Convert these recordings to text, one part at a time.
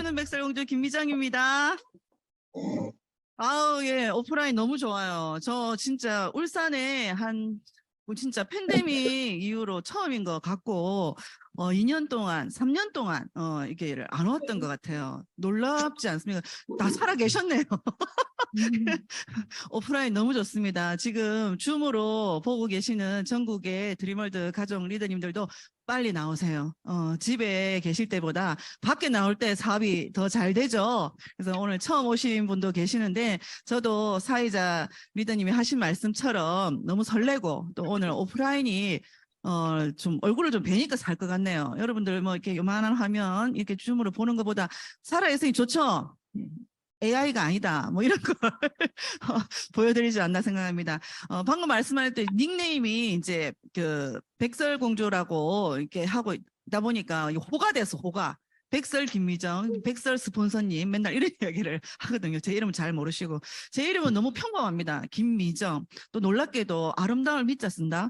춤추는 백설공주 김미정입니다. 아우, 예, 오프라인 너무 좋아요. 저 진짜 울산에 뭐 진짜 팬데믹 이후로 처음인 것 같고, 2년 동안, 3년 동안, 이게 안 왔던 것 같아요. 놀랍지 않습니까? 다 살아 계셨네요. 오프라인 너무 좋습니다. 지금 줌으로 보고 계시는 전국의 드림월드 가족 리더님들도 빨리 나오세요. 집에 계실 때보다 밖에 나올 때 사업이 더 잘 되죠. 그래서 오늘 처음 오신 분도 계시는데 저도 사회자 리더님이 하신 말씀처럼 너무 설레고 또 오늘 오프라인이 좀 얼굴을 좀 뵈니까 살 것 같네요. 여러분들 뭐 이렇게 요만한 화면 이렇게 줌으로 보는 것보다 살아있으니 좋죠. AI가 아니다. 뭐 이런 걸 보여드리지 않나 생각합니다. 방금 말씀하셨던 닉네임이 이제 그 백설공주라고 이렇게 하고 있다 보니까 호가 돼서 호가. 백설 김미정, 백설 스폰서님 맨날 이런 이야기를 하거든요. 제 이름은 잘 모르시고. 제 이름은 너무 평범합니다. 김미정. 또 놀랍게도 아름다움을 미자 쓴다.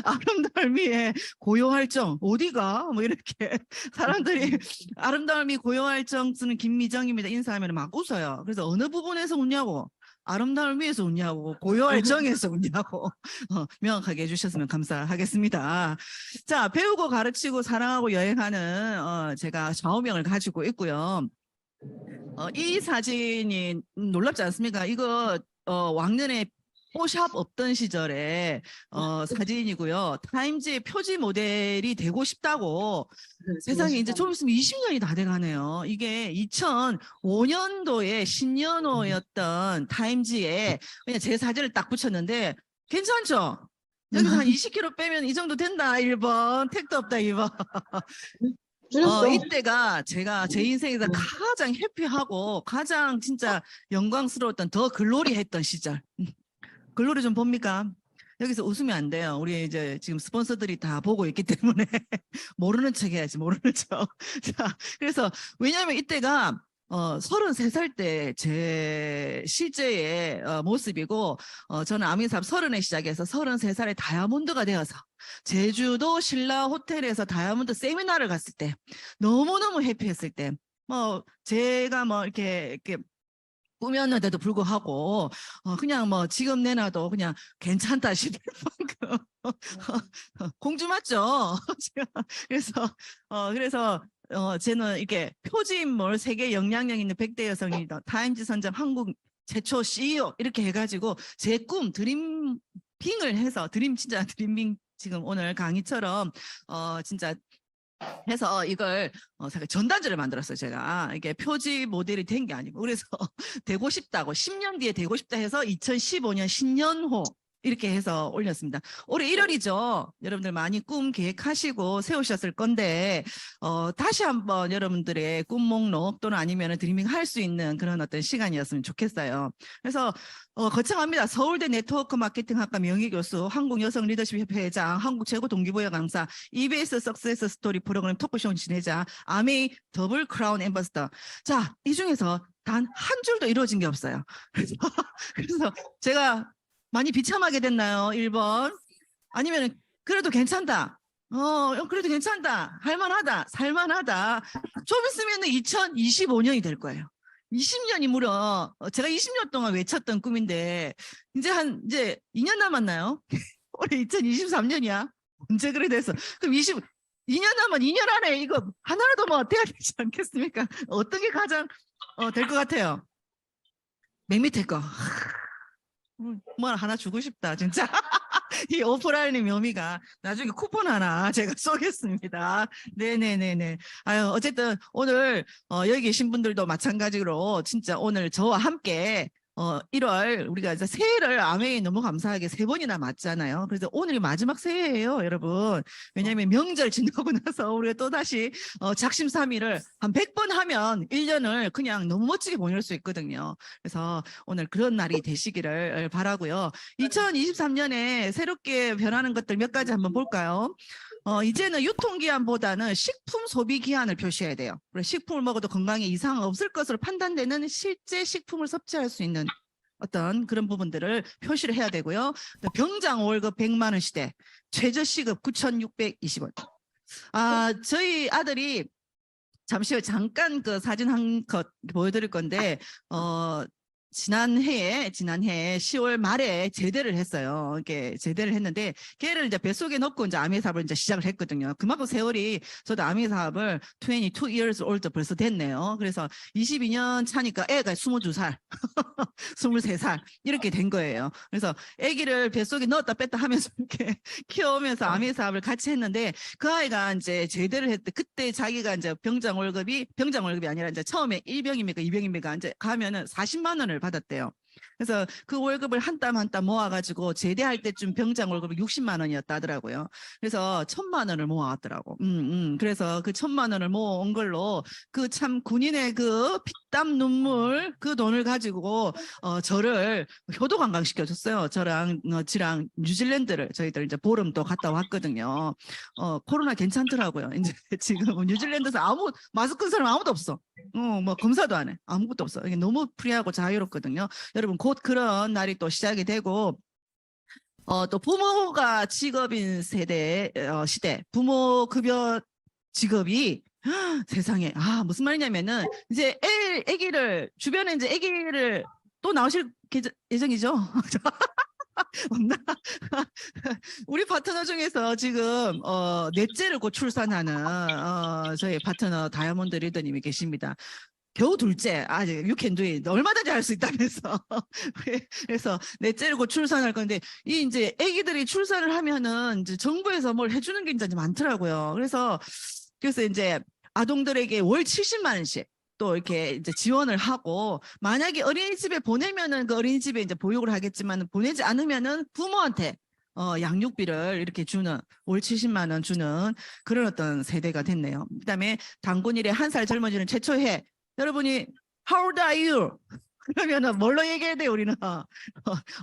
아름다움을 미에 고요할 정. 어디가? 뭐 이렇게 사람들이 아름다움이 고요할 정 쓰는 김미정입니다. 인사하면 막 웃어요. 그래서 어느 부분에서 웃냐고. 아름다움을 위해서 웃냐고, 고요할 정에서 웃냐고 명확하게 해주셨으면 감사하겠습니다. 자, 배우고 가르치고 사랑하고 여행하는 제가 좌우명을 가지고 있고요. 이 사진이 놀랍지 않습니까? 이거 왕년에 포샵 없던 시절에 사진이고요. 타임즈의 표지 모델이 되고 싶다고 세상에 이제 좀 있으면 20년이 다 돼가네요. 이게 2005년도에 신년호였던 타임즈에 그냥 제 사진을 딱 붙였는데 괜찮죠? 여기서 한 20kg 빼면 이 정도 된다. 1번. 택도 없다. 2번. 이때가 제가 제 인생에서 가장 해피하고 가장 진짜 영광스러웠던 더 글로리했던 시절. 글로리 좀 봅니까? 여기서 웃으면 안 돼요. 우리 이제 지금 스폰서들이 다 보고 있기 때문에 모르는 척 해야지, 모르는 척. 자, 그래서 왜냐하면 이때가 33살 때 제 실제의 모습이고 저는 아미사업 30에 시작해서 33살에 다이아몬드가 되어서 제주도 신라 호텔에서 다이아몬드 세미나를 갔을 때 너무너무 해피했을 때 뭐 제가 뭐 이렇게 꾸몄는데도 불구하고 그냥 뭐 지금 내놔도 그냥 괜찮다 싶을 만큼 공주 맞죠? 그래서 저는 이렇게 표지인물 세계 영향력 있는 100대 여성이 타임즈 선정 한국 최초 CEO 이렇게 해가지고 제 꿈 드림핑을 해서 진짜 드림핑 지금 오늘 강의처럼 진짜 해서 이걸 전단지를 만들었어요. 제가 이게 표지 모델이 된 게 아니고 그래서 되고 싶다고 10년 뒤에 되고 싶다 해서 2015년 신년호 이렇게 해서 올렸습니다. 올해 1월이죠. 여러분들 많이 꿈 계획하시고 세우셨을 건데 다시 한번 여러분들의 꿈 목록 또는 아니면 드리밍 할 수 있는 그런 어떤 시간이었으면 좋겠어요. 그래서 거창합니다. 서울대 네트워크 마케팅학과 명예교수, 한국여성 리더십 협회 회장, 한국 최고 동기부여 강사, EBS 석세스 스토리 프로그램 토크쇼 진행자, 아메이 더블 크라운 앰버서더. 자, 이 중에서 단 한 줄도 이루어진 게 없어요. 그래서 제가 많이 비참하게 됐나요? 1번. 아니면 그래도 괜찮다. 그래도 괜찮다. 할만하다. 살만하다. 좀 있으면 2025년이 될 거예요. 20년이 무려 제가 20년 동안 외쳤던 꿈인데 이제 2년 남았나요? 올해 2023년이야. 언제 그래 됐어? 그럼 2년 남은 2년 안에 이거 하나라도 뭐 돼야 되지 않겠습니까? 어떤 게 가장 될 것 같아요? 맨 밑에 거. 뭐 하나 주고 싶다 진짜. 이 오프라인의 묘미가 나중에 쿠폰 하나 제가 쏘겠습니다. 네네네네. 아유 어쨌든 오늘 여기 계신 분들도 마찬가지로 진짜 오늘 저와 함께 1월 우리가 이제 새해를 아메이 너무 감사하게 3번이나 맞잖아요. 그래서 오늘이 마지막 새해예요, 여러분. 왜냐하면 명절 지나고 나서 우리가 또 다시 작심삼일을 한 100번 하면 1년을 그냥 너무 멋지게 보낼 수 있거든요. 그래서 오늘 그런 날이 되시기를 바라고요. 2023년에 새롭게 변하는 것들 몇 가지 한번 볼까요? 이제는 유통기한보다는 식품 소비 기한을 표시해야 돼요. 식품을 먹어도 건강에 이상 없을 것으로 판단되는 실제 식품을 섭취할 수 있는 어떤 그런 부분들을 표시를 해야 되고요. 병장 월급 100만 원 시대, 최저 시급 9,620원. 저희 아들이 잠시 잠깐 그 사진 한 컷 보여드릴 건데 지난해에 10월 말에 제대를 했어요. 이렇게 제대를 했는데 걔를 이제 뱃속에 넣고 이제 아미 사업을 이제 시작을 했거든요. 그만큼 세월이 저도 아미 사업을 22 years old 벌써 됐네요. 그래서 22년 차니까 애가 22살, 23살 이렇게 된 거예요. 그래서 아기를 뱃속에 넣었다 뺐다 하면서 이렇게 키워오면서 아미 사업을 같이 했는데 그 아이가 이제 제대를 했대. 그때 자기가 이제 병장 월급이 아니라 이제 처음에 1병입니까 2병입니까 이제 가면은 40만 원을 받았대요. 그래서 그 월급을 한 땀 한 땀 모아가지고 제대할 때쯤 병장 월급이 60만 원이었다 하더라고요. 그래서 1,000만 원을 모아왔더라고. 그래서 그 1,000만 원을 모아온 걸로 그 참 군인의 그 피땀 눈물 그 돈을 가지고 저를 효도 관광시켜줬어요. 저랑 지랑 뉴질랜드를 저희들 이제 보름 또 갔다 왔거든요. 코로나 괜찮더라고요. 이제 지금 뉴질랜드에서 마스크 쓴 사람 아무도 없어. 뭐 검사도 안 해. 아무것도 없어. 이게 너무 프리하고 자유롭거든요. 여러분 곧 그런 날이 또 시작이 되고 또 부모가 직업인 세대 시대 부모 급여 직업이 세상에 무슨 말이냐면은 이제 애기를 주변에 이제 애기를 또 나오실 예정이죠. 없나? 우리 파트너 중에서 지금 넷째를 곧 출산하는 저희 파트너 다이아몬드 리더님이 계십니다. 겨우 둘째, 아직 you can do it. 얼마든지 할 수 있다면서. 그래서 넷째를 곧 출산할 건데, 이 이제 아기들이 출산을 하면은 이제 정부에서 뭘 해주는 게 이제 많더라고요. 그래서 이제 아동들에게 월 70만 원씩 또 이렇게 이제 지원을 하고, 만약에 어린이집에 보내면은 그 어린이집에 이제 보육을 하겠지만 보내지 않으면은 부모한테 양육비를 이렇게 주는 월 70만 원 주는 그런 어떤 세대가 됐네요. 그다음에 단군일에 1살 젊어지는 최초해. 여러분이 How old are you? 그러면은 뭘로 얘기해야 돼요 우리는.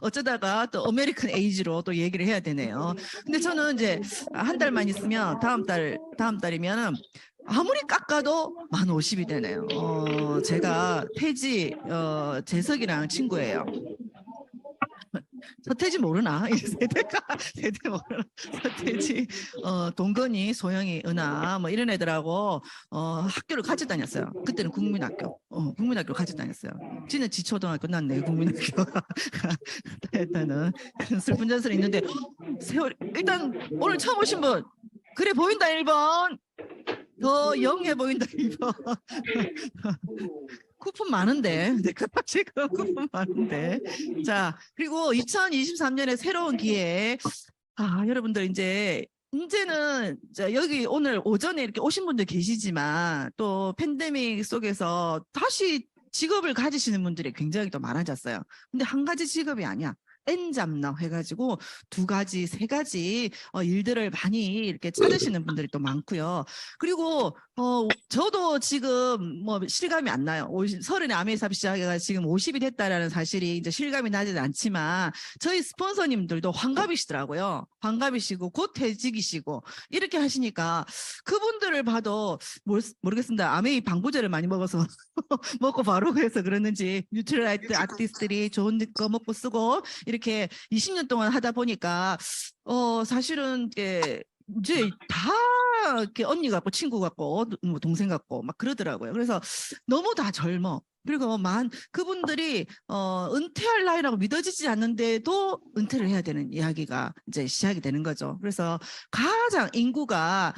어쩌다가 또 아메리칸 에이지로 또 얘기를 해야 되네요. 근데 저는 이제 한 달만 있으면 다음 달이면은 아무리 깎아도 만 50이 되네요. 제가 태지 재석이랑 친구예요. 서태지 모르나? 이 세대 모르나? 서태지, 동건이, 소영이, 은하 뭐 이런 애들하고 학교를 같이 다녔어요. 그때는 국민학교, 국민학교 같이 다녔어요. 지는 지초등학교, 난 내국민학교. 일단은 그런 슬픈 전설이 있는데 세월 일단 오늘 처음 오신 분 그래 보인다 1번. 더 영해 보인다 2번. 쿠폰 많은데 내가 지금 쿠폰 많은데. 자, 그리고 2023년에 새로운 기회. 여러분들 이제는 여기 오늘 오전에 이렇게 오신 분들 계시지만 또 팬데믹 속에서 다시 직업을 가지시는 분들이 굉장히 또 많아졌어요. 근데 한 가지 직업이 아니야. N잡나 해가지고 2가지, 3가지 일들을 많이 이렇게 찾으시는 분들이 또 많고요. 그리고 저도 지금 뭐 실감이 안 나요. 30에 아메이삽 시작해가 지금 50이 됐다라는 사실이 이제 실감이 나지는 않지만 저희 스폰서님들도 환갑이시더라고요. 환갑이시고 곧 퇴직이시고 이렇게 하시니까 그분들을 봐도 모르겠습니다. 아메이 방부제를 많이 먹어서 먹고 바로 해서 그러는지 뉴트럴라이트 아티스트들이 좋은 거 먹고 쓰고 이렇게 20년 동안 하다 보니까 사실은 이제 다 이렇게 언니 같고 친구 같고 뭐 동생 같고 막 그러더라고요. 그래서 너무 다 젊어. 그리고 그분들이 은퇴할 나이라고 믿어지지 않는데도 은퇴를 해야 되는 이야기가 이제 시작이 되는 거죠. 그래서 가장 인구가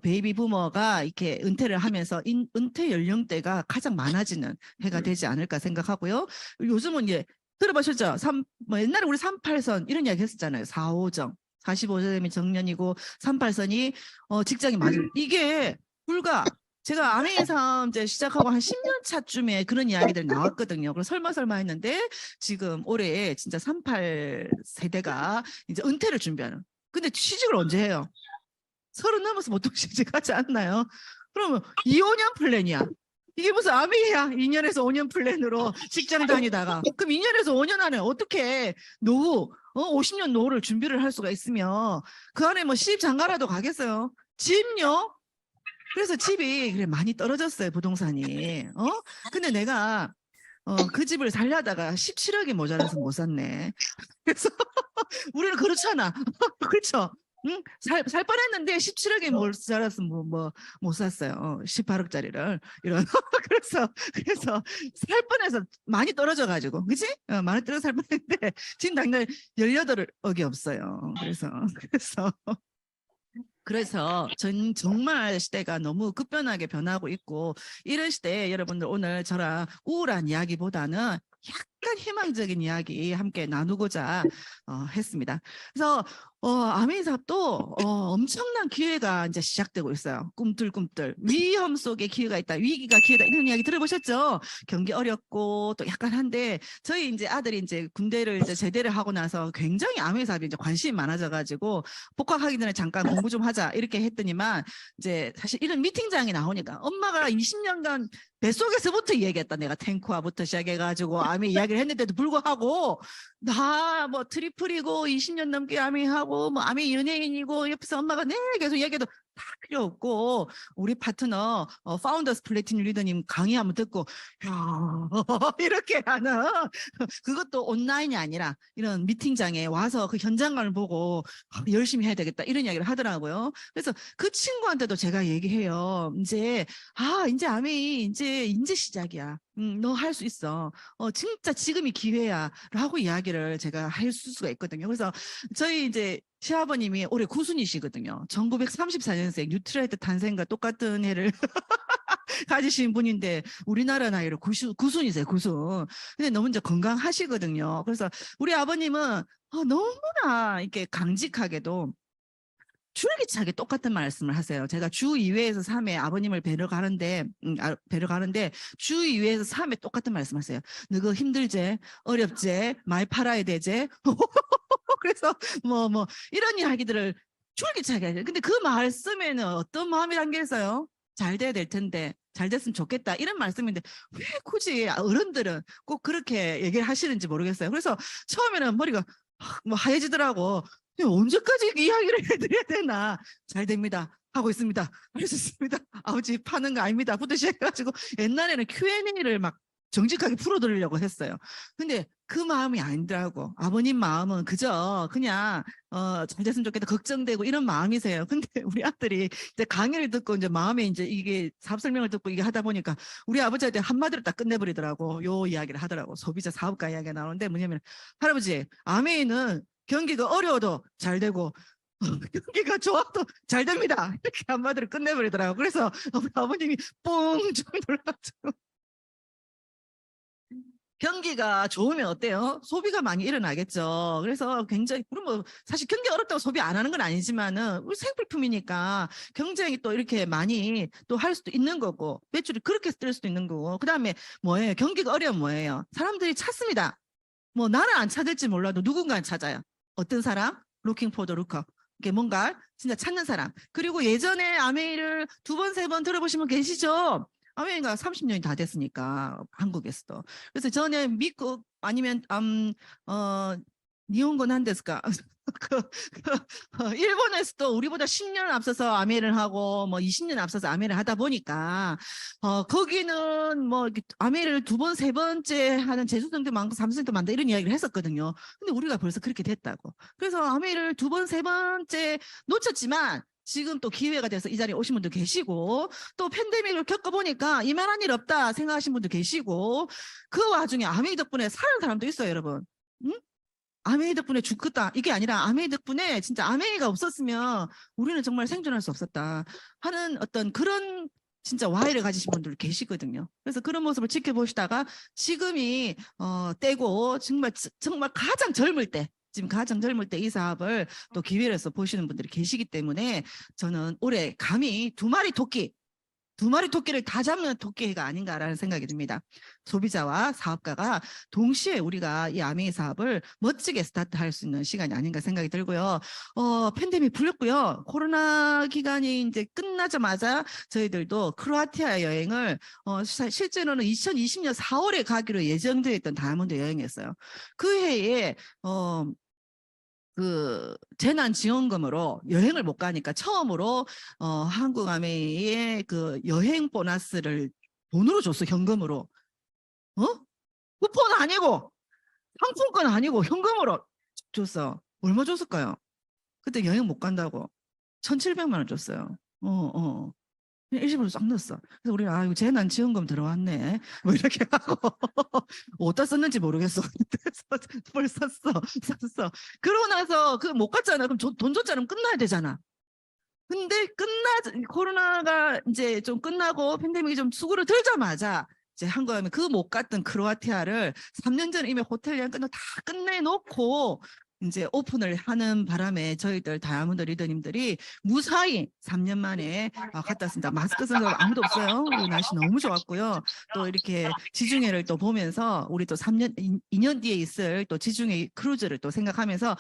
베이비 부머가 이렇게 은퇴를 하면서 은퇴 연령대가 가장 많아지는 해가 되지 않을까 생각하고요. 요즘은 들어보셨죠? 뭐 옛날에 우리 38선 이런 이야기 했었잖아요. 4호정. 45세면 정년이고 38선이 직장이 맞은 이게 불과 제가 아메이삼 이제 시작하고 한 10년 차쯤에 그런 이야기들 나왔거든요. 그래서 설마 했는데 지금 올해 진짜 38 세대가 이제 은퇴를 준비하는. 근데 취직을 언제 해요? 30 넘어서 보통 취직하지 않나요? 그러면 2, 5년 플랜이야. 이게 무슨 아메이야? 2년에서 5년 플랜으로 직장 다니다가 그럼 2년에서 5년 안에 어떻게 노후 50년 노후를 준비를 할 수가 있으며 그 안에 뭐 시집 장가라도 가겠어요? 집요? 그래서 집이 그래 많이 떨어졌어요 부동산이. 근데 내가 그 집을 살려다가 17억이 모자라서 못 샀네. 그래서 우리는 그렇잖아. 그렇죠? 응? 살 뻔했는데 17억에 뭘 살았으면 못 샀어요. 18억짜리를 이런 그래서 살 뻔해서 많이 떨어져 가지고 그치? 많이 떨어져 살 뻔했는데 지금 당장 18억이 없어요. 그래서 정말 시대가 너무 급변하게 변하고 있고 이런 시대에 여러분들 오늘 저랑 우울한 이야기보다는 약간 희망적인 이야기 함께 나누고자 했습니다. 그래서 아메이 사업도 엄청난 기회가 이제 시작되고 있어요. 꿈틀꿈틀 위험 속에 기회가 있다, 위기가 기회다 이런 이야기 들어보셨죠? 경기 어렵고 또 약간 한데 저희 이제 아들이 이제 군대를 이제 제대를 하고 나서 굉장히 아메이 사업에 이제 관심이 많아져가지고 복학하기 전에 잠깐 공부 좀 하자 이렇게 했더니만 이제 사실 이런 미팅장에 나오니까 엄마가 20년간 뱃속에서부터 얘기했다. 내가 탱크화부터 시작해가지고 아미 이야기를 했는데도 불구하고 나 뭐 트리플이고 20년 넘게 아미하고 뭐 아미 연예인이고 옆에서 엄마가 네 계속 얘기해도 다 필요 없고 우리 파트너 파운더스 플래티늄 리더님 강의 한번 듣고 야 이렇게 하는 그것도 온라인이 아니라 이런 미팅장에 와서 그 현장감을 보고 열심히 해야 되겠다 이런 이야기를 하더라고요. 그래서 그 친구한테도 제가 얘기해요. 이제 아메이 이제 시작이야. 너 할 수 있어. 진짜 지금이 기회야. 라고 이야기를 제가 할 수가 있거든요. 그래서 저희 이제 시아버님이 올해 구순이시거든요. 1934년생 뉴트라이트 탄생과 똑같은 해를 가지신 분인데 우리나라 나이로 구순이세요. 구순. 근데 너무 이제 건강하시거든요. 그래서 우리 아버님은 너무나 이렇게 강직하게도 줄기차게 똑같은 말씀을 하세요. 제가 주 2회에서 3회 아버님을 뵈러 가는데 주 2회에서 3회 똑같은 말씀하세요. 너그 힘들제, 어렵제, 말 팔아야 되제. 그래서 이런 이야기들을 줄기차게 하세요. 근데 그 말씀에는 어떤 마음이 담겨 있어요? 잘 돼야 될 텐데, 잘 됐으면 좋겠다 이런 말씀인데 왜 굳이 어른들은 꼭 그렇게 얘기를 하시는지 모르겠어요. 그래서 처음에는 머리가 하얘지더라고. 언제까지 이야기를 해드려야 되나. 잘 됩니다. 하고 있습니다. 할 수 있습니다. 아버지 파는 거 아닙니다. 부터 시작해가지고 옛날에는 Q&A를 막 정직하게 풀어드리려고 했어요. 근데 그 마음이 아니더라고. 아버님 마음은 그저 그냥 잘 됐으면 좋겠다 걱정되고 이런 마음이세요. 근데 우리 아들이 이제 강의를 듣고 이제 마음에 이제 이게 사업 설명을 듣고 이게 하다 보니까 우리 아버지한테 한마디로 딱 끝내버리더라고. 요 이야기를 하더라고. 소비자 사업가 이야기가 나오는데 뭐냐면 할아버지 아메이는 경기가 어려워도 잘 되고 경기가 좋아도 잘 됩니다. 이렇게 한마디로 끝내버리더라고. 그래서 아버님이 뽕좀 놀라가지고 경기가 좋으면 어때요? 소비가 많이 일어나겠죠. 그래서 굉장히 그럼 사실 경기 어렵다고 소비 안 하는 건 아니지만은 우리 생필품이니까 경쟁이 또 이렇게 많이 또 할 수도 있는 거고 매출이 그렇게 뜰 수도 있는 거고 그다음에 뭐예요? 경기가 어려운 뭐예요? 사람들이 찾습니다. 나는 안 찾을지 몰라도 누군가는 찾아요. 어떤 사람? Looking for the looker. 이게 뭔가 진짜 찾는 사람. 그리고 예전에 아메이를 2번, 3번 들어보시면 계시죠? 아메이가 30년이 다 됐으니까 한국에서도. 그래서 저는 미국 아니면 니혼고 난데스까 일본에서도 우리보다 10년 앞서서 아메이를 하고 20년 앞서서 아메이를 하다 보니까 거기는 아메이를 2번, 3번째 하는 재수생도 많고 삼수생도 많다 이런 이야기를 했었거든요. 근데 우리가 벌써 그렇게 됐다고. 그래서 아메이를 2번, 3번째 놓쳤지만 지금 또 기회가 돼서 이 자리에 오신 분도 계시고 또 팬데믹을 겪어보니까 이만한 일 없다 생각하신 분도 계시고 그 와중에 아메이 덕분에 사는 사람도 있어요, 여러분. 응? 아메이 덕분에 죽겠다. 이게 아니라 아메이 덕분에 진짜 아메이가 없었으면 우리는 정말 생존할 수 없었다 하는 어떤 그런 진짜 와이를 가지신 분들 계시거든요. 그래서 그런 모습을 지켜보시다가 지금이 때고 정말 가장 젊을 때 지금 가장 젊을 때 이 사업을 또 기회로서 보시는 분들이 계시기 때문에 저는 올해 감히 2마리 토끼를 다 잡는 토끼가 아닌가라는 생각이 듭니다. 소비자와 사업가가 동시에 우리가 이 아메이 사업을 멋지게 스타트할 수 있는 시간이 아닌가 생각이 들고요. 팬데믹 풀렸고요. 코로나 기간이 이제 끝나자마자 저희들도 크로아티아 여행을 실제로는 2020년 4월에 가기로 예정되어 있던 다이아몬드 여행이었어요. 그 해에 그 재난지원금으로 여행을 못 가니까 처음으로 한국 아메이의 그 여행 보너스를 돈으로 줬어. 현금으로. 쿠폰 아니고 상품권 아니고 현금으로 줬어. 얼마 줬을까요? 그때 여행 못 간다고 1,700만 원 줬어요. 일시불로 싹 넣었어. 그래서 우리 이거 재난 지원금 들어왔네. 뭐 이렇게 하고 어디다 썼는지 모르겠어. 그래서 뭘 썼어. 그러고 나서 그 못 갔잖아. 그럼 돈 줬잖아. 끝나야 되잖아. 근데 코로나가 이제 좀 끝나고 팬데믹이 좀 수그러들자마자 이제 한국에 그 못 갔던 크로아티아를 3년 전에 이미 호텔 예약 다 끝내놓고 이제 오픈을 하는 바람에 저희들 다이아몬드 리더님들이 무사히 3년 만에 갔다 왔습니다. 마스크 쓴 사람 아무도 없어요. 날씨 너무 좋았고요. 또 이렇게 지중해를 또 보면서 우리 또 2년 뒤에 있을 또 지중해 크루즈를 또 생각하면서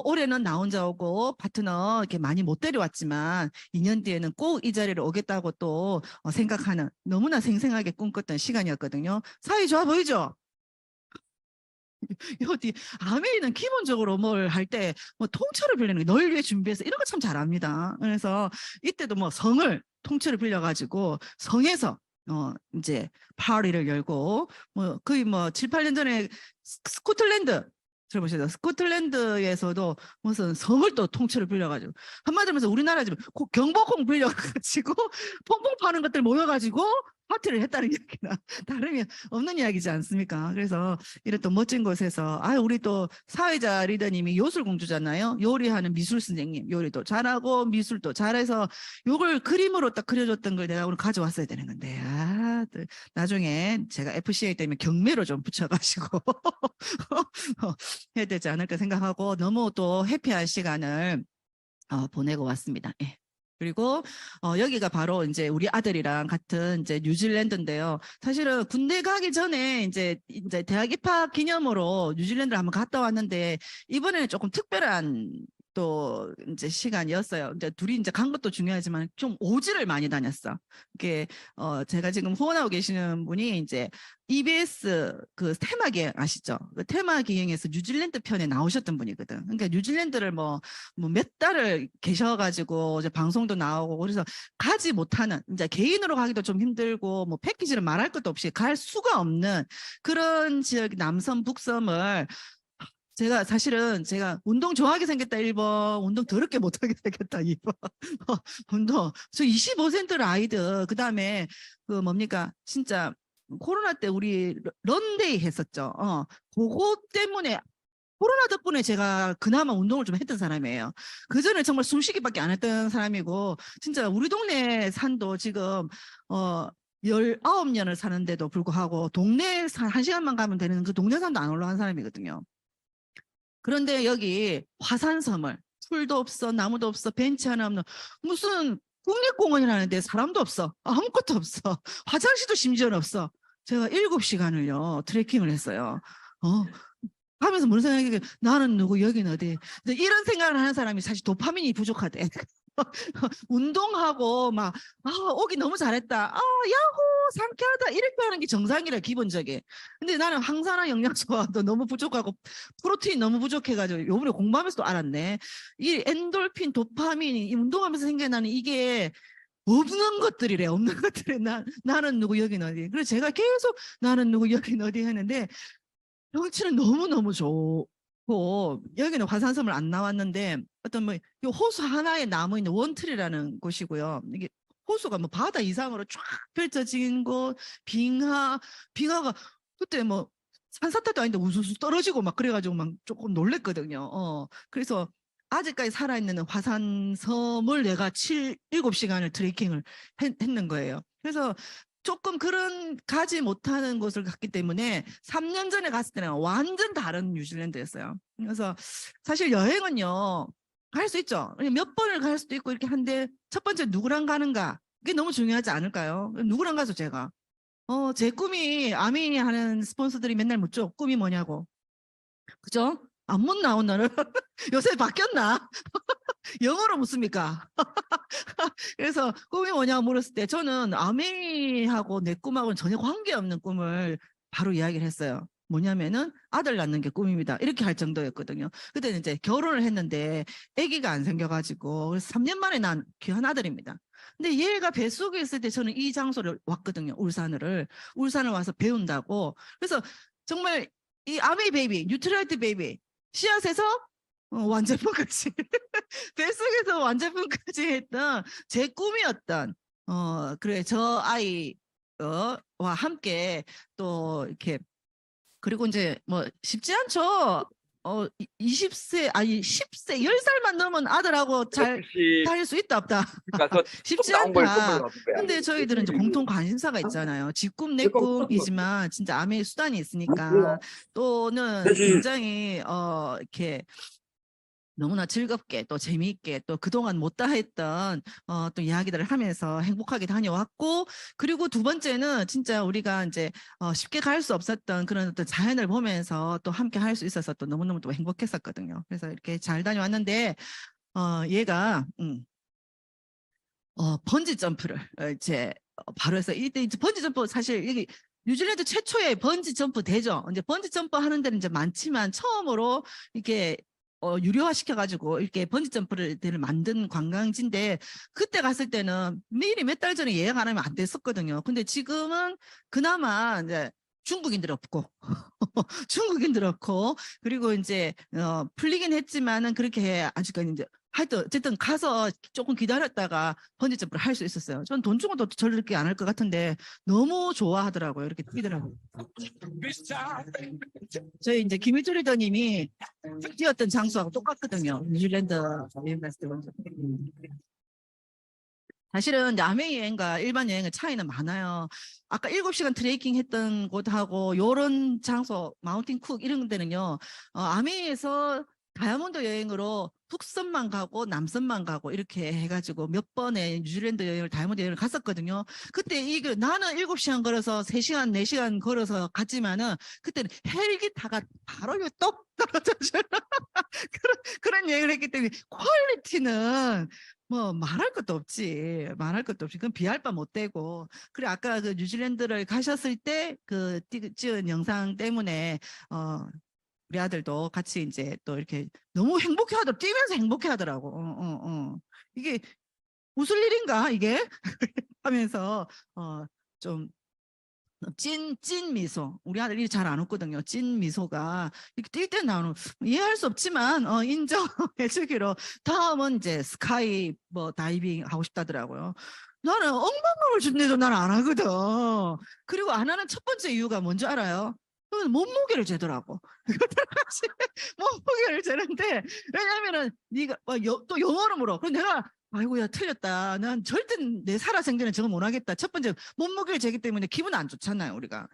올해는 나 혼자 오고 파트너 이렇게 많이 못 데려왔지만 2년 뒤에는 꼭 이 자리를 오겠다고 또 생각하는 너무나 생생하게 꿈꿨던 시간이었거든요. 사이 좋아 보이죠? 어디 아메리는 기본적으로 뭘 할 때 뭐 통째로 빌리는 게 널 위해 준비해서 이런 거 참 잘합니다. 그래서 이때도 뭐 성을 통째로 빌려가지고 성에서 이제 파티를 열고 뭐 거의 뭐 7, 8년 전에 스코틀랜드 들어보셨죠? 스코틀랜드에서도 무슨 성을 또 통째로 빌려가지고 한마디로 해서 우리나라 지금 경복궁 빌려가지고 퐁퐁 파는 것들 모여가지고 파티를 했다는 이야기나 다름이 없는 이야기지 않습니까? 그래서 이런 또 멋진 곳에서 우리 또 사회자 리더님이 요술공주잖아요. 요리하는 미술 선생님, 요리도 잘하고 미술도 잘해서 요걸 그림으로 딱 그려줬던 걸 내가 오늘 가져왔어야 되는 건데 나중에 제가 FCA 때문에 경매로 좀 붙여가지고 해야 되지 않을까 생각하고 너무 또 해피한 시간을 보내고 왔습니다. 예. 그리고 여기가 바로 이제 우리 아들이랑 같은 이제 뉴질랜드인데요. 사실은 군대 가기 전에 이제 대학 입학 기념으로 뉴질랜드를 한번 갔다 왔는데 이번에는 조금 특별한 또 이제 시간이었어요. 이제 둘이 이제 간 것도 중요하지만 좀 오지를 많이 다녔어. 이게 제가 지금 후원하고 계시는 분이 이제 EBS 그 테마 기행 아시죠? 그 테마 기행에서 뉴질랜드 편에 나오셨던 분이거든. 그러니까 뉴질랜드를 뭐 몇 달을 계셔가지고 이제 방송도 나오고 그래서 가지 못하는 이제 개인으로 가기도 좀 힘들고 뭐 패키지를 말할 것도 없이 갈 수가 없는 그런 지역 남섬 북섬을 제가 사실은 제가 운동 좋아하게 생겼다 1번, 운동 더럽게 못하게 생겼다 2번. 운동. 저 25% 라이드, 그 다음에 그 뭡니까? 진짜 코로나 때 우리 런데이 했었죠. 그거 때문에 코로나 덕분에 제가 그나마 운동을 좀 했던 사람이에요. 그 전에 정말 숨쉬기밖에 안 했던 사람이고 진짜 우리 동네 산도 지금 19년을 사는데도 불구하고 동네 산 1시간만 가면 되는 그 동네 산도 안 올라간 사람이거든요. 그런데 여기 화산섬을 풀도 없어 나무도 없어 벤치 하나 없는 무슨 국립공원이라는데 사람도 없어 아무것도 없어 화장실도 심지어는 없어. 제가 7시간을요 트레킹을 했어요. 하면서 무슨 생각이 나는 누구 여긴 어디 이런 생각을 하는 사람이 사실 도파민이 부족하대. 운동하고 막 오기 너무 잘했다 야호 상쾌하다 이렇게 하는 게 정상이라 기본적인. 근데 나는 항산화 영양소도 너무 부족하고 프로테인 너무 부족해가지고 요번에 공부하면서 또 알았네. 이 엔돌핀 도파민이 이 운동하면서 생겨나는 이게 없는 것들이래. 없는 것들이 나는 누구 여긴 어디. 그래서 제가 계속 나는 누구 여긴 어디 했는데 경치는 너무너무 좋고 여기는 화산섬을 안 나왔는데 어떤 뭐 이 호수 하나에 남아 있는 원트리라는 곳이고요. 이게 호수가 뭐 바다 이상으로 쫙 펼쳐진 곳 빙하가 그때 뭐 산사태도 아닌데 우수수 떨어지고 막 그래가지고 막 조금 놀랬거든요. 그래서 아직까지 살아있는 화산섬을 내가 7시간을 트레킹을 했는 거예요. 그래서 조금 그런 가지 못하는 곳을 갔기 때문에 3년 전에 갔을 때는 완전 다른 뉴질랜드였어요. 그래서 사실 여행은요 갈 수 있죠. 몇 번을 갈 수도 있고 이렇게 한데 첫 번째 누구랑 가는가 그게 너무 중요하지 않을까요? 누구랑 가서 제가 제 꿈이 아미 하는 스폰서들이 맨날 묻죠. 꿈이 뭐냐고. 그죠? 안 묻나 오늘은? 요새 바뀌었나? 영어로 묻습니까? 그래서 꿈이 뭐냐고 물었을 때 저는 아메이하고 내 꿈하고는 전혀 관계없는 꿈을 바로 이야기를 했어요. 뭐냐면은 아들 낳는 게 꿈입니다. 이렇게 할 정도였거든요. 그때는 이제 결혼을 했는데 아기가 안 생겨가지고 그래서 3년 만에 난 귀한 아들입니다. 근데 얘가 뱃속에 있을 때 저는 이 장소를 왔거든요. 울산을 와서 배운다고. 그래서 정말 이 아메이 베이비, 뉴트럴티 베이비 씨앗에서 완제품까지 뱃속에서 완제품까지 했던 제 꿈이었던 그래 저 아이 와 함께 또 이렇게 그리고 이제 뭐 쉽지 않죠. 20세 아니 10세 10살만 넘은 아들하고 잘 혹시 다닐 수 있다 없다. 가서 쉽지 나온 걸 꿈을 않다. 얻은 거야. 근데 저희들은 이제 공통 관심사가 있잖아요. 지 꿈 내 꿈이지만 진짜 아메의 수단이 있으니까 또는 굉장히 이렇게 너무나 즐겁게 또 재미있게 또 그동안 못다 했던 또 이야기들을 하면서 행복하게 다녀왔고, 그리고 두 번째는 진짜 우리가 이제 쉽게 갈 수 없었던 그런 어떤 자연을 보면서 또 함께 할 수 있어서 또 너무너무 또 행복했었거든요. 그래서 이렇게 잘 다녀왔는데 얘가 번지 점프를 이제 바로 해서 이때 이제 번지 점프 사실 여기 뉴질랜드 최초의 번지 점프 대죠. 이제 번지 점프 하는 데는 이제 많지만 처음으로 이렇게 유료화 시켜가지고 이렇게 번지 점프를 만든 관광지인데, 그때 갔을 때는 미리 몇 달 전에 예약 안 하면 안 됐었거든요. 근데 지금은 그나마 이제 중국인들 없고 중국인들 없고 그리고 이제 풀리긴 했지만은 그렇게 아직까지 이제 하여튼 어쨌든 가서 조금 기다렸다가 번지 점프를 할 수 있었어요. 전 돈 주고도 저렇게 안 할 것 같은데 너무 좋아하더라고요. 이렇게 뛰더라고요. 저희 이제 김일주 리더님이 뛰었던 장소하고 똑같거든요. 뉴질랜드 페스티벌. 사실은 남해 여행과 일반 여행의 차이는 많아요. 아까 7시간 트레이킹 했던 곳하고 요런 장소, 마운틴 쿡 이런 데는요. 아메이에서 다이아몬드 여행으로 북섬만 가고 남섬만 가고 이렇게 해가지고 몇 번의 뉴질랜드 여행을 다이아몬드 여행을 갔었거든요. 그때 이게 나는 7시간 걸어서 3시간, 4시간 걸어서 갔지만은 그때는 헬기 타가 바로 똑 떨어져서 그런 여행을 했기 때문에 퀄리티는 뭐 말할 것도 없지. 말할 것도 없이. 그건 비할 바 못 되고. 그래 아까 그 뉴질랜드를 가셨을 때 그 찍은 영상 때문에 우리 아들도 같이 이제 또 이렇게 너무 행복해 하더라고. 뛰면서 행복해 하더라고. 이게 웃을 일인가 이게? 하면서 좀 찐 미소. 우리 아들이 잘 안 웃거든요. 찐 미소가 이렇게 뛸 때 나오는, 이해할 수 없지만 인정해 주기로. 다음은 이제 스카이 뭐 다이빙 하고 싶다더라고요. 나는 엉망을 준대도 나는 안 하거든. 그리고 안 하는 첫 번째 이유가 뭔지 알아요? 그건 몸무게를 재더라고. 몸무게를 재는데, 왜냐면은 네가 또 영어로 물어. 그럼 내가 아이고야 틀렸다. 난 절대 내 살아생전에 저거 못 하겠다. 첫 번째 몸무게를 재기 때문에 기분 안 좋잖아요, 우리가.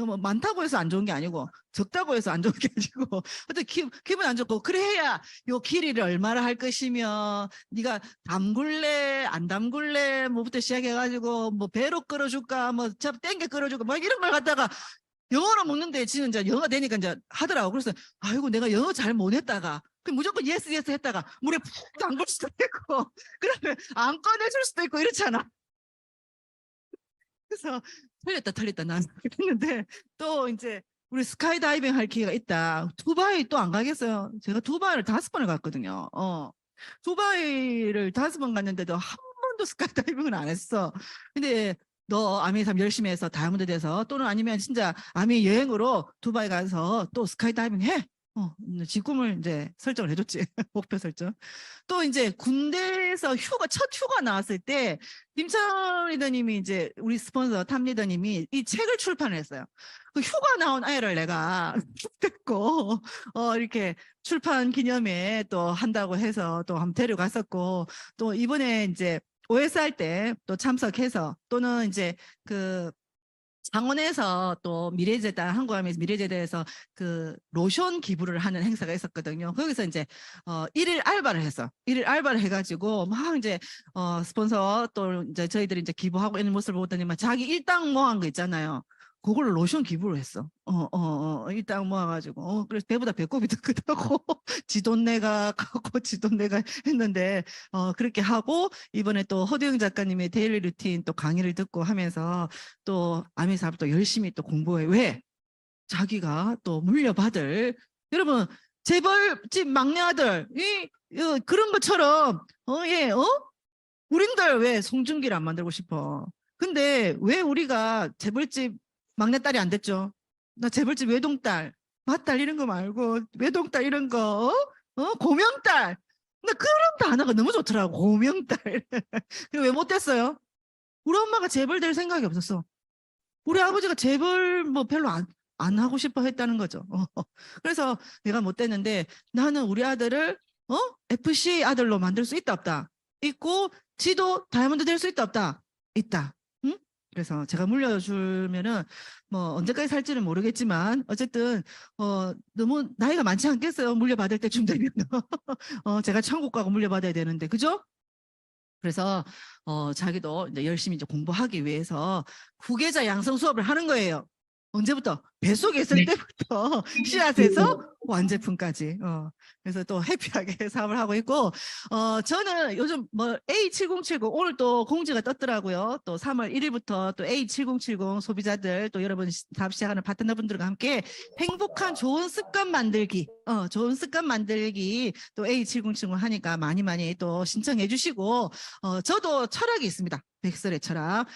뭐 많다고 해서 안 좋은 게 아니고 적다고 해서 안 좋은 게 아니고 어떤 기분 안 좋고, 그래 해야 요 길이를 얼마나 할 것이며 네가 담글래 안 담글래 뭐부터 시작해가지고 뭐 배로 끌어줄까 뭐 땡겨 끌어줄까 뭐 이런 걸 갖다가 영어로 먹는데 지금 이제 영어가 되니까 이제 하더라고. 그래서 아이고 내가 영어 잘 못했다가 무조건 예스 했다가 물에 푹 담글 수도 있고 그러면 안 꺼내줄 수도 있고 이렇잖아. 그래서 틀렸다 난 그랬는데, 또 이제 우리 스카이다이빙 할 기회가 있다. 두바이 또 안 가겠어요. 제가 두바이를 5번을 갔거든요. 두바이를 5번 갔는데도 한 번도 스카이다이빙을 안 했어. 근데 너 아미 삶 열심히 해서 다이아몬드 돼서, 또는 아니면 진짜 아미 여행으로 두바이 가서 또 스카이다이빙 해. 지 꿈을 이제 설정을 해줬지. 목표 설정. 또 이제 군대에서 첫 휴가 나왔을 때 김철 리더님이 이제 우리 스폰서 탐 리더님이 이 책을 출판을 했어요. 그 휴가 나온 아이를 내가 됐고 이렇게 출판 기념회 또 한다고 해서 또 한번 데려갔었고, 또 이번에 이제 OS 할 때 또 참석해서, 또는 이제 그 창원에서 또 미래재단, 한국아미에서 미래재단에서 그 로션 기부를 하는 행사가 있었거든요. 거기서 이제 일일 알바를 해서 일일 알바를 해가지고 막 이제 스폰서 또 이제 저희들이 이제 기부하고 있는 모습을 보더니만 자기 일당 모은 거 있잖아요. 그걸로 로션 기부를 했어. 일당 모아가지고 그래서 배보다 배꼽이 더 크다고 지 돈 내가 갖고 지 돈 내가 했는데 그렇게 하고, 이번에 또 허두영 작가님의 데일리 루틴 또 강의를 듣고 하면서 또 아미사업 또 열심히 또 공부해. 왜? 자기가 또 물려받을, 여러분 재벌집 막내 아들 그런 것처럼 우린들 왜 송중기를 안 만들고 싶어? 근데 왜 우리가 재벌집 막내딸이 안 됐죠? 나 재벌집 외동딸, 맏딸 이런 거 말고 외동딸 이런 거 고명딸. 근데 그런 단어가 너무 좋더라고. 고명딸. 그리고 왜 못됐어요? 우리 엄마가 재벌 될 생각이 없었어. 우리 아버지가 재벌 뭐 별로 안 하고 싶어 했다는 거죠. 그래서 내가 못됐는데 나는 우리 아들을 FC 아들로 만들 수 있다 없다. 있고 지도 다이아몬드 될 수 있다 없다. 있다. 응? 그래서 제가 물려주면은 뭐 언제까지 살지는 모르겠지만 어쨌든 너무 나이가 많지 않겠어요. 물려받을 때쯤 되면 제가 천국 가고 물려받아야 되는데 그죠? 그래서 자기도 이제 열심히 이제 공부하기 위해서 후계자 양성 수업을 하는 거예요. 언제부터? 뱃속에 있을 때부터 씨앗에서 완제품까지. 그래서 또 해피하게 사업을 하고 있고, 저는 요즘 뭐 A7070 오늘 또 공지가 떴더라고요. 또 3월 1일부터 또 A7070 소비자들 또 여러분 사업 시작하는 파트너분들과 함께 행복한 좋은 습관 만들기, 좋은 습관 만들기 또 A7070 하니까 많이 또 신청해 주시고, 저도 철학이 있습니다. 백설의 철학.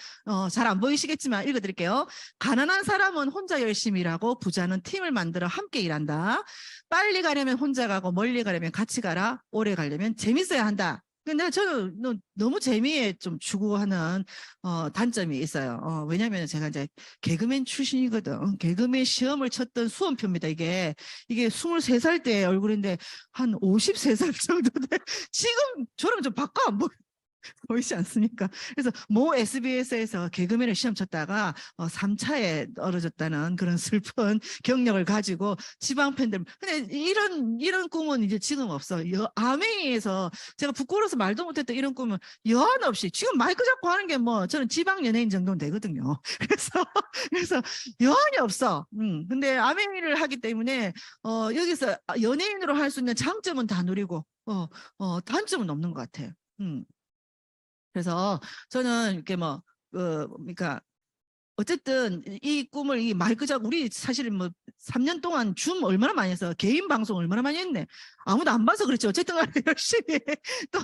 잘 안 보이시겠지만 읽어드릴게요. 가난한 사람은 혼자 열심히 일하고 부자는 팀을 만들어 함께 일한다. 빨리 가려면 혼자 가고 멀리 가려면 같이 가라. 오래 가려면 재밌어야 한다. 근데 저는 너무 재미에 좀 추구하는 단점이 있어요. 왜냐하면 제가 이제 개그맨 출신이거든. 개그맨 시험을 쳤던 수험표입니다. 이게 23살 때 얼굴인데 한 53살 정도 돼. 지금 저랑 좀 바꿔 안 보여. 보이지 않습니까? 그래서 모 SBS에서 개그맨을 시험 쳤다가 3차에 떨어졌다는 그런 슬픈 경력을 가지고 지방 팬들 근데 이런 꿈은 이제 지금 없어. 아메이에서 제가 부끄러워서 말도 못했던 이런 꿈은 여한 없이 지금 마이크 잡고 하는 게 뭐 저는 지방 연예인 정도는 되거든요. 그래서 여한이 없어. 근데 아메이를 하기 때문에 여기서 연예인으로 할 수 있는 장점은 다 누리고 단점은 없는 것 같아요. 그래서 저는 이렇게 그러니까 어쨌든 이 꿈을 이 마이크 잡고 우리 사실은 뭐 3년 동안 줌 얼마나 많이 해서 개인 방송 얼마나 많이 했네. 아무도 안 봐서 그렇지. 어쨌든 간에 열심히 또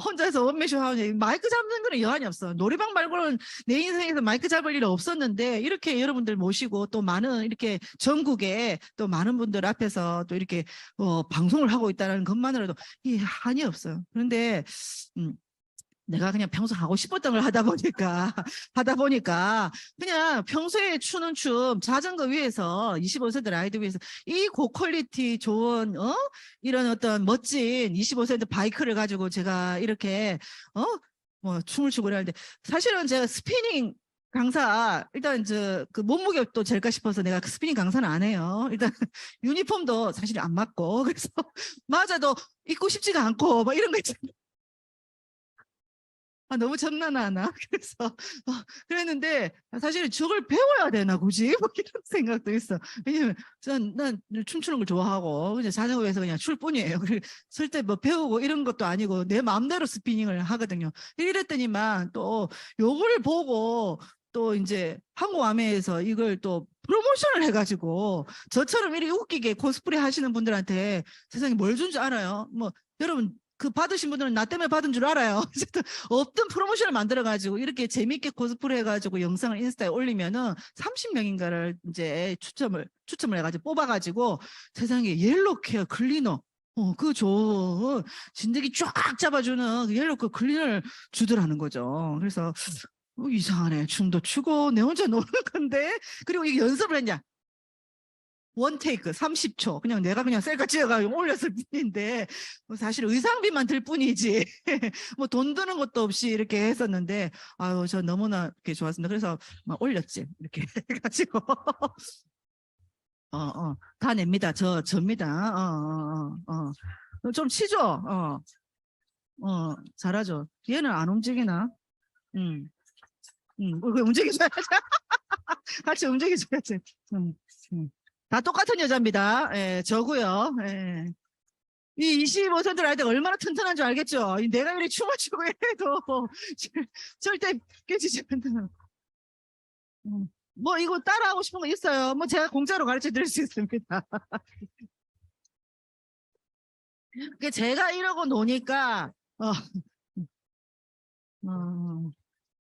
혼자서 원맨쇼 하는 마이크 잡는 거는 여한이 없어. 노래방 말고는 내 인생에서 마이크 잡을 일은 없었는데 이렇게 여러분들 모시고 또 많은 이렇게 전국에 또 많은 분들 앞에서 또 이렇게 방송을 하고 있다는 것만으로도 이 한이 없어요. 그런데 내가 그냥 평소 하고 싶었던 걸 하다 보니까 그냥 평소에 추는 춤 자전거 위에서 25세대 라이드 위에서 이 고퀄리티 좋은 이런 어떤 멋진 25세대 바이크를 가지고 제가 이렇게 뭐 춤을 추고 이러는데 사실은 제가 스피닝 강사 일단 그 몸무게도 잴까 싶어서 내가 스피닝 강사는 안 해요. 일단 유니폼도 사실 안 맞고 그래서 맞아도 입고 싶지가 않고 막 이런 거 있잖아요. 너무 장난하나? 그래서 그랬는데 사실 저걸 배워야 되나 굳이? 뭐 이런 생각도 있어. 왜냐면 난 춤추는 걸 좋아하고 그냥 자전거에서 그냥 출 뿐이에요. 절대 뭐 배우고 이런 것도 아니고 내 마음대로 스피닝을 하거든요. 이랬더니만 또 요거를 보고 또 이제 한국아메에서 이걸 또 프로모션을 해가지고 저처럼 이렇게 웃기게 코스프레 하시는 분들한테 세상에 뭘 준 줄 알아요? 뭐 여러분 그 받으신 분들은 나 때문에 받은 줄 알아요. 어떤 프로모션을 만들어가지고 이렇게 재밌게 코스프레 해가지고 영상을 인스타에 올리면은 30명인가를 이제 추첨을 해가지고 뽑아가지고 세상에 옐로우 케어 클리너 그거 줘. 진드기 쫙 잡아주는 그 옐로우 케어 클리너를 주더라는 거죠. 그래서 이상하네. 춤도 추고 내 혼자 노는 건데 그리고 이게 연습을 했냐? 원테이크 30초 그냥 내가 그냥 셀카 찍어가지고 올렸을 뿐인데 사실 의상비만 들 뿐이지 뭐 돈 드는 것도 없이 이렇게 했었는데 아유 저 너무나 이렇게 좋았습니다. 그래서 막 올렸지 이렇게 해가지고 다 냅니다. 접니다. 좀 치죠. 잘하죠. 얘는 안 움직이나? 왜 움직여줘야지. 같이 움직여줘야지. 다 똑같은 여자입니다. 예, 저고요. 예. 이 25세들 아이들 얼마나 튼튼한 줄 알겠죠? 내가 이렇게 춤을 추고 해도 절대 깨지지 않는. 뭐 이거 따라하고 싶은 거 있어요? 뭐 제가 공짜로 가르쳐 드릴 수 있습니다. 제가 이러고 노니까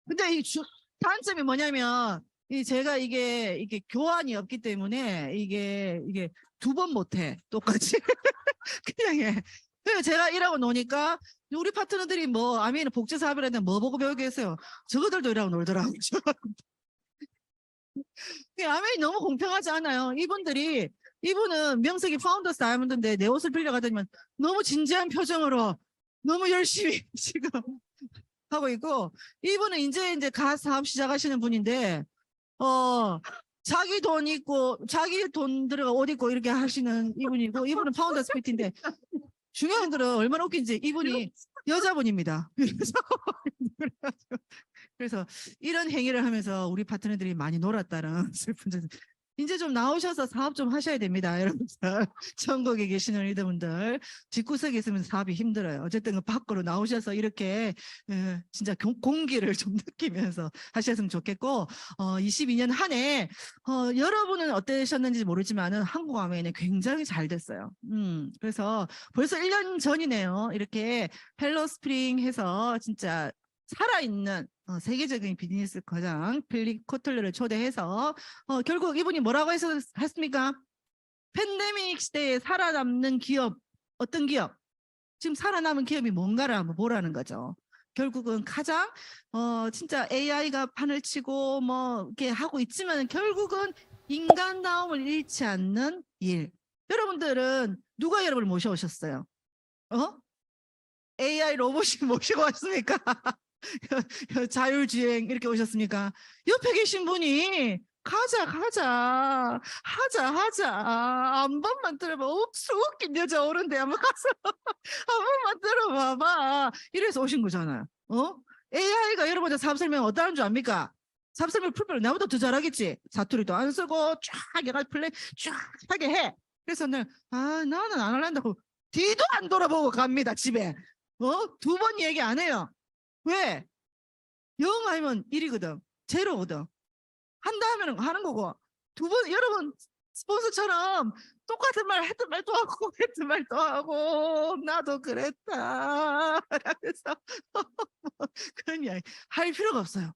근데 이 단점이 뭐냐면 제가 이게 교환이 없기 때문에 이게 2번 못해 똑같이 그냥 해. 그래서 제가 일하고 노니까 우리 파트너들이 뭐 아미는 복지 사업이라는데 뭐 보고 배우게 했어요. 저거들도 일하고 놀더라고요. 아메이 너무 공평하지 않아요. 이분은 명색이 파운더스 다이아몬드인데 내 옷을 빌려가더니만 너무 진지한 표정으로 너무 열심히 지금 하고 있고, 이분은 이제 가 사업 시작하시는 분인데 자기 돈 있고 자기 돈 들어가 옷 입고 이렇게 하시는 이분이고, 이분은 파운더스 PT인데 중요한 거는 얼마나 웃긴지 이분이 여자분입니다. 그래서 이런 행위를 하면서 우리 파트너들이 많이 놀았다는 슬픈 점. 이제 좀 나오셔서 사업 좀 하셔야 됩니다, 여러분들. 전국에 계시는 리더분들 집구석에 있으면 사업이 힘들어요. 어쨌든 그 밖으로 나오셔서 이렇게 진짜 공기를 좀 느끼면서 하셨으면 좋겠고, 22년 한 해 여러분은 어떠셨는지 모르지만은 한국 아메이는 굉장히 잘 됐어요. 그래서 벌써 1년 전이네요. 이렇게 헬로 스프링 해서 진짜 살아있는 세계적인 비즈니스 거장 필립 코틀러를 초대해서 결국 이분이 뭐라고 했습니까? 팬데믹 시대에 살아남는 기업, 어떤 기업? 지금 살아남은 기업이 뭔가를 한번 보라는 거죠. 결국은 가장 진짜 AI가 판을 치고 뭐 이렇게 하고 있지만 결국은 인간다움을 잃지 않는 일. 여러분들은 누가 여러분을 모셔오셨어요? AI 로봇이 모시고 왔습니까? 자율주행 이렇게 오셨습니까? 옆에 계신 분이 가자 하자 한 번만 들어봐. 웃긴 여자 오는데 한번 가서 한 번만 들어봐봐 이래서 오신 거잖아요. AI가 여러분들 사업 설명 어떠한 줄 압니까? 사업 설명 풀별로 나보다 더 잘하겠지. 사투리도 안 쓰고 쫙 여가 플레이 쫙 하게 해. 그래서 나는 안 할란다고 뒤도 안 돌아보고 갑니다, 집에. 2번 얘기 안 해요. 왜? 0 아니면 1이거든. 제로거든. 한다 하면 하는 거고. 2번, 여러분, 스폰서처럼 똑같은 말 했던 말 또 하고, 했던 말 또 하고, 나도 그랬다. 그래서 그런 이야기 할 필요가 없어요.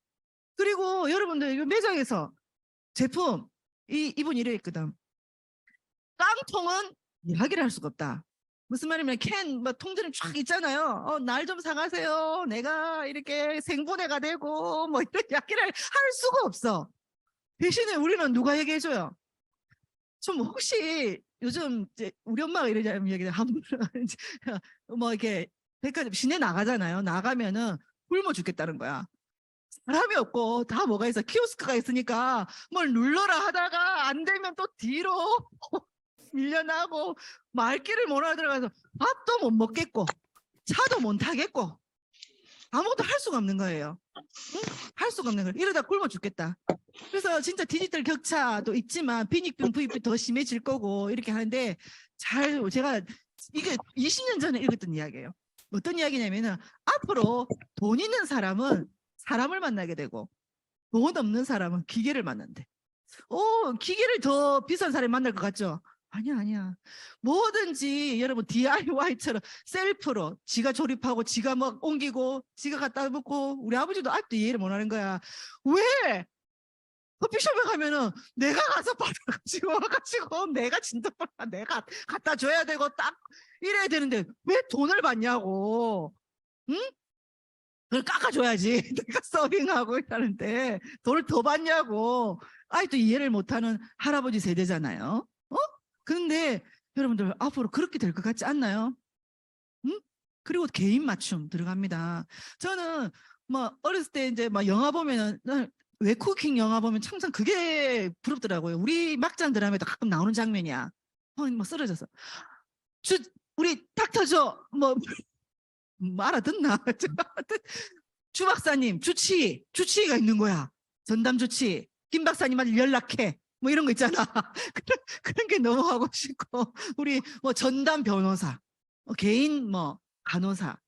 그리고 여러분들, 매장에서 제품, 이분 이래 있거든. 깡통은 이야기를 할 수가 없다. 무슨 말이냐면 뭐 통들은 쫙 있잖아요. 날 좀 사가세요. 내가 이렇게 생분해가 되고 뭐 이런 이야기를 할 수가 없어. 대신에 우리는 누가 얘기해줘요? 좀 혹시 요즘 이제 우리 엄마가 이러냐면 얘기를 한번 뭐 이렇게 백화점 시내 나가잖아요. 나가면은 굶어 죽겠다는 거야. 사람이 없고 다 뭐가 있어. 키오스크가 있으니까 뭘 눌러라 하다가 안 되면 또 뒤로 밀려나고 말귀를 못 알아들어가서 밥도 못 먹겠고 차도 못 타겠고 아무것도 할 수가 없는 거예요. 응? 할 수가 없는 거예요. 이러다 굶어 죽겠다. 그래서 진짜 디지털 격차도 있지만 빈익빈 부익빈 더 심해질 거고 이렇게 하는데 제가 이게 20년 전에 읽었던 이야기예요. 어떤 이야기냐면은 앞으로 돈 있는 사람은 사람을 만나게 되고 돈 없는 사람은 기계를 만난대. 기계를 더 비싼 사람이 만날 것 같죠? 아니야. 뭐든지 여러분 DIY처럼 셀프로 지가 조립하고 지가 막 옮기고 지가 갖다 놓고, 우리 아버지도 아직도 이해를 못 하는 거야. 왜? 커피숍에 가면은 내가 가서 받아가지고 와가지고 내가 진짜 내가 갖다 줘야 되고 딱 이래야 되는데 왜 돈을 받냐고. 응? 그걸 깎아줘야지. 내가 서빙하고 이러는데 돈을 더 받냐고. 아직도 이해를 못하는 할아버지 세대잖아요. 그런데 여러분들 앞으로 그렇게 될 것 같지 않나요? 응? 그리고 개인 맞춤 들어갑니다. 저는 뭐 어렸을 때 이제 막 영화 보면은 웹쿠킹 영화 보면 항상 그게 부럽더라고요. 우리 막장 드라마에도 가끔 나오는 장면이야. 뭐 쓰러져서 우리 닥터죠. 뭐 알아듣나? 주 박사님 주치의가 있는 거야. 전담 주치의 김 박사님한테 연락해. 뭐 이런 거 있잖아. 그런 게 너무 하고 싶고, 우리 뭐 전담 변호사, 개인 뭐 간호사,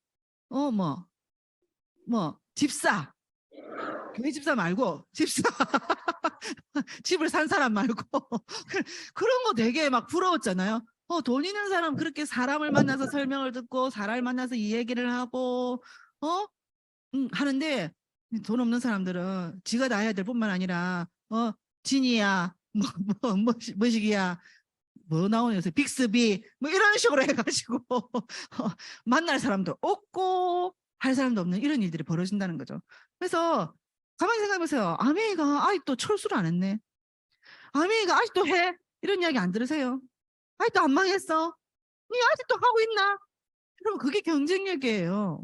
뭐 집사, 교회 집사 말고 집사, 집을 산 사람 말고 그런 거 되게 막 부러웠잖아요. 돈 있는 사람 그렇게 사람을 만나서 설명을 듣고 사람을 만나서 이 얘기를 하고 하는데, 돈 없는 사람들은 지가 다 해야 될 뿐만 아니라 진이야 뭐시기야 뭐 나오는 요새 빅스비 뭐 이런 식으로 해가지고 만날 사람도 없고 할 사람도 없는 이런 일들이 벌어진다는 거죠. 그래서 가만히 생각해보세요. 아메이가 아직도 철수를 안 했네. 아메이가 아직도 해? 이런 이야기 안 들으세요? 아직도 안 망했어? 니 아직도 하고 있나? 그럼 그게 경쟁력이에요.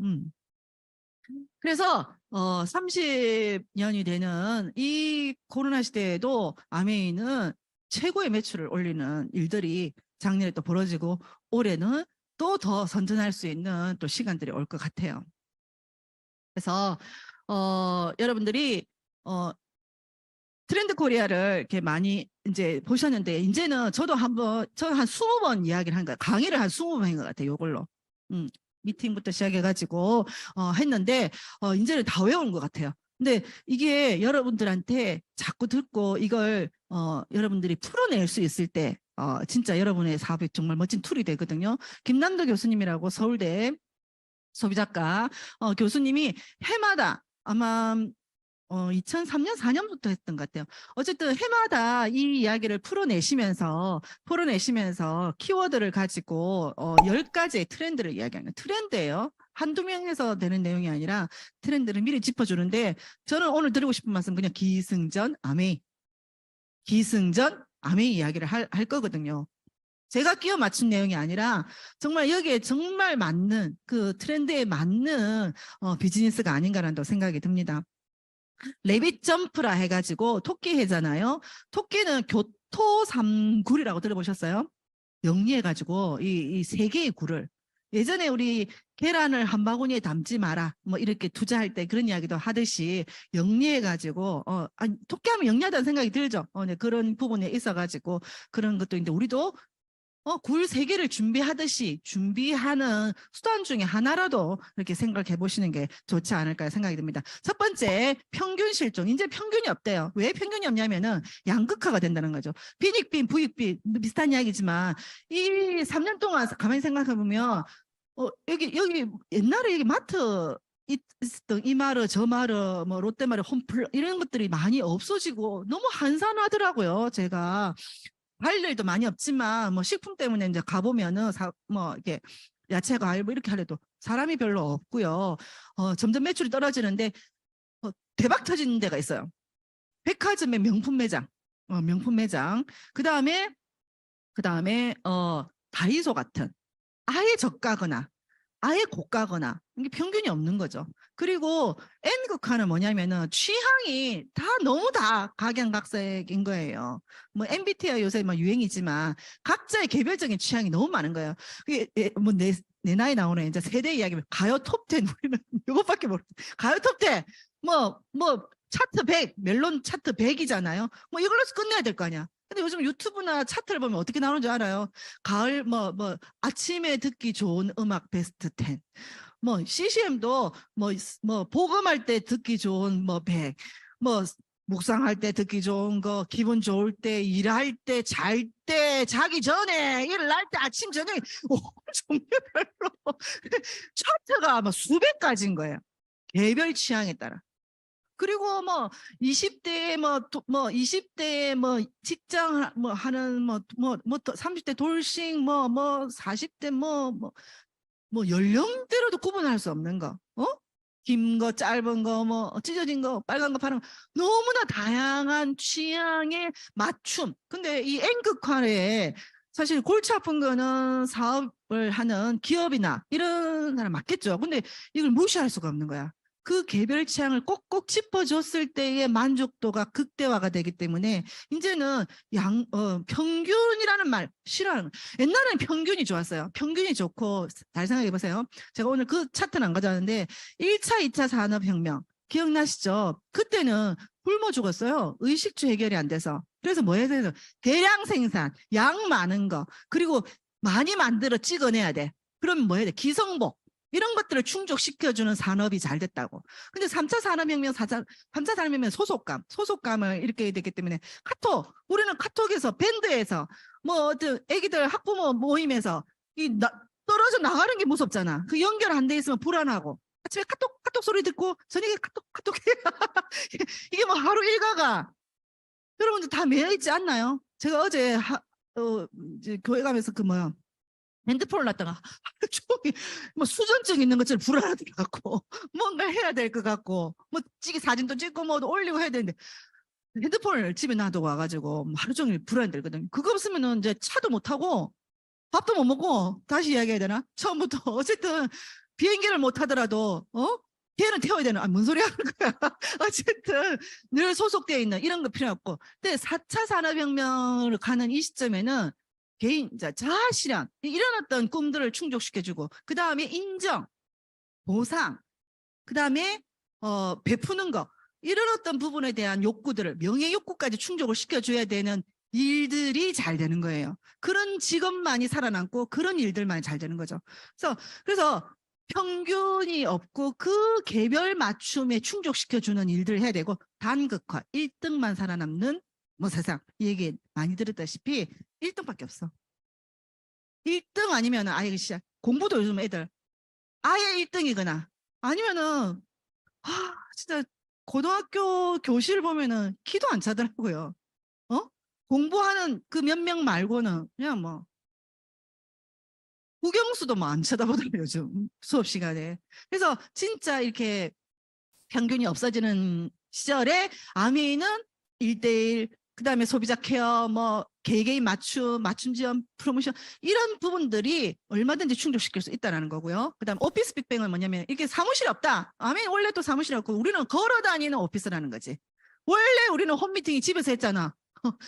그래서 30년이 되는 이 코로나 시대에도 아메이는 최고의 매출을 올리는 일들이 작년에 또 벌어지고 올해는 또 더 선전할 수 있는 또 시간들이 올 것 같아요. 그래서 여러분들이 트렌드 코리아를 이렇게 많이 이제 보셨는데 이제는 저도 한 20번 이야기를 한 거예요. 강의를 한 20번 한 것 같아요. 이걸로. 미팅부터 시작해가지고 했는데 이제는 다 외운 것 같아요. 근데 이게 여러분들한테 자꾸 듣고 이걸 여러분들이 풀어낼 수 있을 때 진짜 여러분의 사업이 정말 멋진 툴이 되거든요. 김남도 교수님이라고 서울대 소비작가 교수님이 해마다 아마 2003년, 4년부터 했던 것 같아요. 어쨌든 해마다 이 이야기를 풀어내시면서 키워드를 가지고 10가지의 트렌드를 이야기하는 트렌드예요. 한두 명에서 되는 내용이 아니라 트렌드를 미리 짚어주는데 저는 오늘 드리고 싶은 말씀 그냥 기승전 아메이 이야기를 할 거거든요. 제가 끼워 맞춘 내용이 아니라 정말 여기에 정말 맞는 그 트렌드에 맞는 비즈니스가 아닌가라는 생각이 듭니다. 레빗 점프라 해가지고 토끼 해잖아요. 토끼는 교토삼굴이라고 들어보셨어요? 영리해가지고 이 세 개의 굴을 예전에 우리 계란을 한 바구니에 담지 마라 뭐 이렇게 투자할 때 그런 이야기도 하듯이 영리해가지고 아니, 토끼하면 영리하다는 생각이 들죠. 네, 그런 부분에 있어가지고 그런 것도 있는데 우리도 굴 3개를 준비하듯이 준비하는 수단 중에 하나라도 이렇게 생각해 보시는 게 좋지 않을까 생각이 듭니다. 첫 번째, 평균 실종. 이제 평균이 없대요. 왜 평균이 없냐면은 양극화가 된다는 거죠. 빈익빈, 부익빈 비슷한 이야기지만 이 3년 동안 가만히 생각해 보면 여기 옛날에 여기 마트 있었던 이마르 저마르 뭐 롯데마르 홈플 이런 것들이 많이 없어지고 너무 한산하더라고요. 제가 할 일도 많이 없지만 뭐 식품 때문에 이제 가보면은 뭐 이렇게 야채 과일 뭐 이렇게 하려도 사람이 별로 없고요. 점점 매출이 떨어지는데 대박 터지는 데가 있어요. 백화점의 명품 매장, 명품 매장. 그다음에 다이소 같은 아예 저가거나 아예 고가거나 이게 평균이 없는 거죠. 그리고 N극화는 뭐냐면은 취향이 다 너무 다 각양각색인 거예요. 뭐 MBTI 요새 뭐 유행이지만 각자의 개별적인 취향이 너무 많은 거예요. 뭐내 나이 나오네 이제 세대 이야기면 가요 톱10 우리는 이것밖에 모르. 가요 톱10 뭐 차트 100 멜론 차트 100이잖아요. 뭐 이걸로 끝내야 될 거 아니야. 근데 요즘 유튜브나 차트를 보면 어떻게 나오는 줄 알아요? 가을 뭐 아침에 듣기 좋은 음악 베스트 10. 뭐 CCM도 뭐 복음할 때 듣기 좋은 뭐 100. 뭐 묵상할 때 듣기 좋은 거, 기분 좋을 때, 일할 때, 잘 때, 자기 전에, 일날 때, 아침 저녁에 종류별로 차트가 뭐 수백 가지인 거예요. 개별 취향에 따라. 그리고 뭐 20대 뭐 20대 뭐 직장 뭐 하는 뭐 30대 돌싱 뭐 40대 뭐 연령대로도 구분할 수 없는 거. 긴 거, 짧은 거, 뭐 찢어진 거, 빨간 거, 파란 거 너무나 다양한 취향의 맞춤. 근데 이 N극화에 사실 골치 아픈 거는 사업을 하는 기업이나 이런 사람 맞겠죠. 근데 이걸 무시할 수가 없는 거야. 그 개별 취향을 꼭꼭 짚어줬을 때의 만족도가 극대화가 되기 때문에 이제는 평균이라는 말 싫어하는 거예요. 옛날에는 평균이 좋았어요. 평균이 좋고 잘 생각해 보세요. 제가 오늘 그 차트는 안 가져왔는데 1차, 2차 산업혁명 기억나시죠? 그때는 굶어 죽었어요. 의식주 해결이 안 돼서. 그래서 뭐 해야 되나? 대량 생산, 양 많은 거, 그리고 많이 만들어 찍어내야 돼. 그러면 뭐 해야 돼? 기성복. 이런 것들을 충족시켜주는 산업이 잘 됐다고. 근데 3차 산업혁명, 3차 산업혁명 소속감을 이렇게 되기 때문에 우리는 카톡에서, 밴드에서, 뭐, 애기들 학부모 모임에서 떨어져 나가는 게 무섭잖아. 그 연결 안 돼 있으면 불안하고. 아침에 카톡 소리 듣고, 저녁에 카톡. 이게 뭐 하루 일과가 여러분들 다 매여 있지 않나요? 제가 어제 이제 교회 가면서 그 뭐야 핸드폰을 놨다가 하루 종일 뭐 수전증 있는 것처럼 불안하더라고 뭔가 해야 될 것 같고 뭐 찍기 사진도 찍고 뭐 올리고 해야 되는데 핸드폰을 집에 놔두고 와가지고 하루 종일 불안들거든요. 그거 없으면은 이제 차도 못 타고 밥도 못 먹고 다시 이야기해야 되나? 처음부터 어쨌든 비행기를 못 타더라도 걔는 태워야 되는 뭔 소리 하는 거야. 어쨌든 늘 소속되어 있는 이런 거 필요 없고. 근데 4차 산업혁명을 가는 이 시점에는 개인 자아 실현 이런 어떤 꿈들을 충족시켜주고 그 다음에 인정, 보상, 그 다음에 베푸는 거 이런 어떤 부분에 대한 욕구들을 명예 욕구까지 충족을 시켜줘야 되는 일들이 잘 되는 거예요. 그런 직업만이 살아남고 그런 일들만 잘 되는 거죠. 그래서 평균이 없고 그 개별 맞춤에 충족시켜주는 일들을 해야 되고 단극화 1등만 살아남는 뭐 세상 이 얘기 많이 들었다시피 1등밖에 없어. 1등 아니면 아예 시작 공부도 요즘 애들 아예 1등이거나 아니면은 진짜 고등학교 교실 보면은 키도 안 차더라고요. 공부하는 그 몇 명 말고는 그냥 뭐 국영수도 뭐 안 쳐다보더라고요 요즘 수업 시간에. 그래서 진짜 이렇게 평균이 없어지는 시절에 아미는 1대1 그다음에 소비자 케어 뭐 개개인 맞춤 지원 프로모션 이런 부분들이 얼마든지 충족시킬 수 있다는 거고요. 그다음 오피스 빅뱅은 뭐냐면 이게 사무실이 없다. 아미 원래 또 사무실이 없고 우리는 걸어 다니는 오피스라는 거지. 원래 우리는 홈미팅이 집에서 했잖아.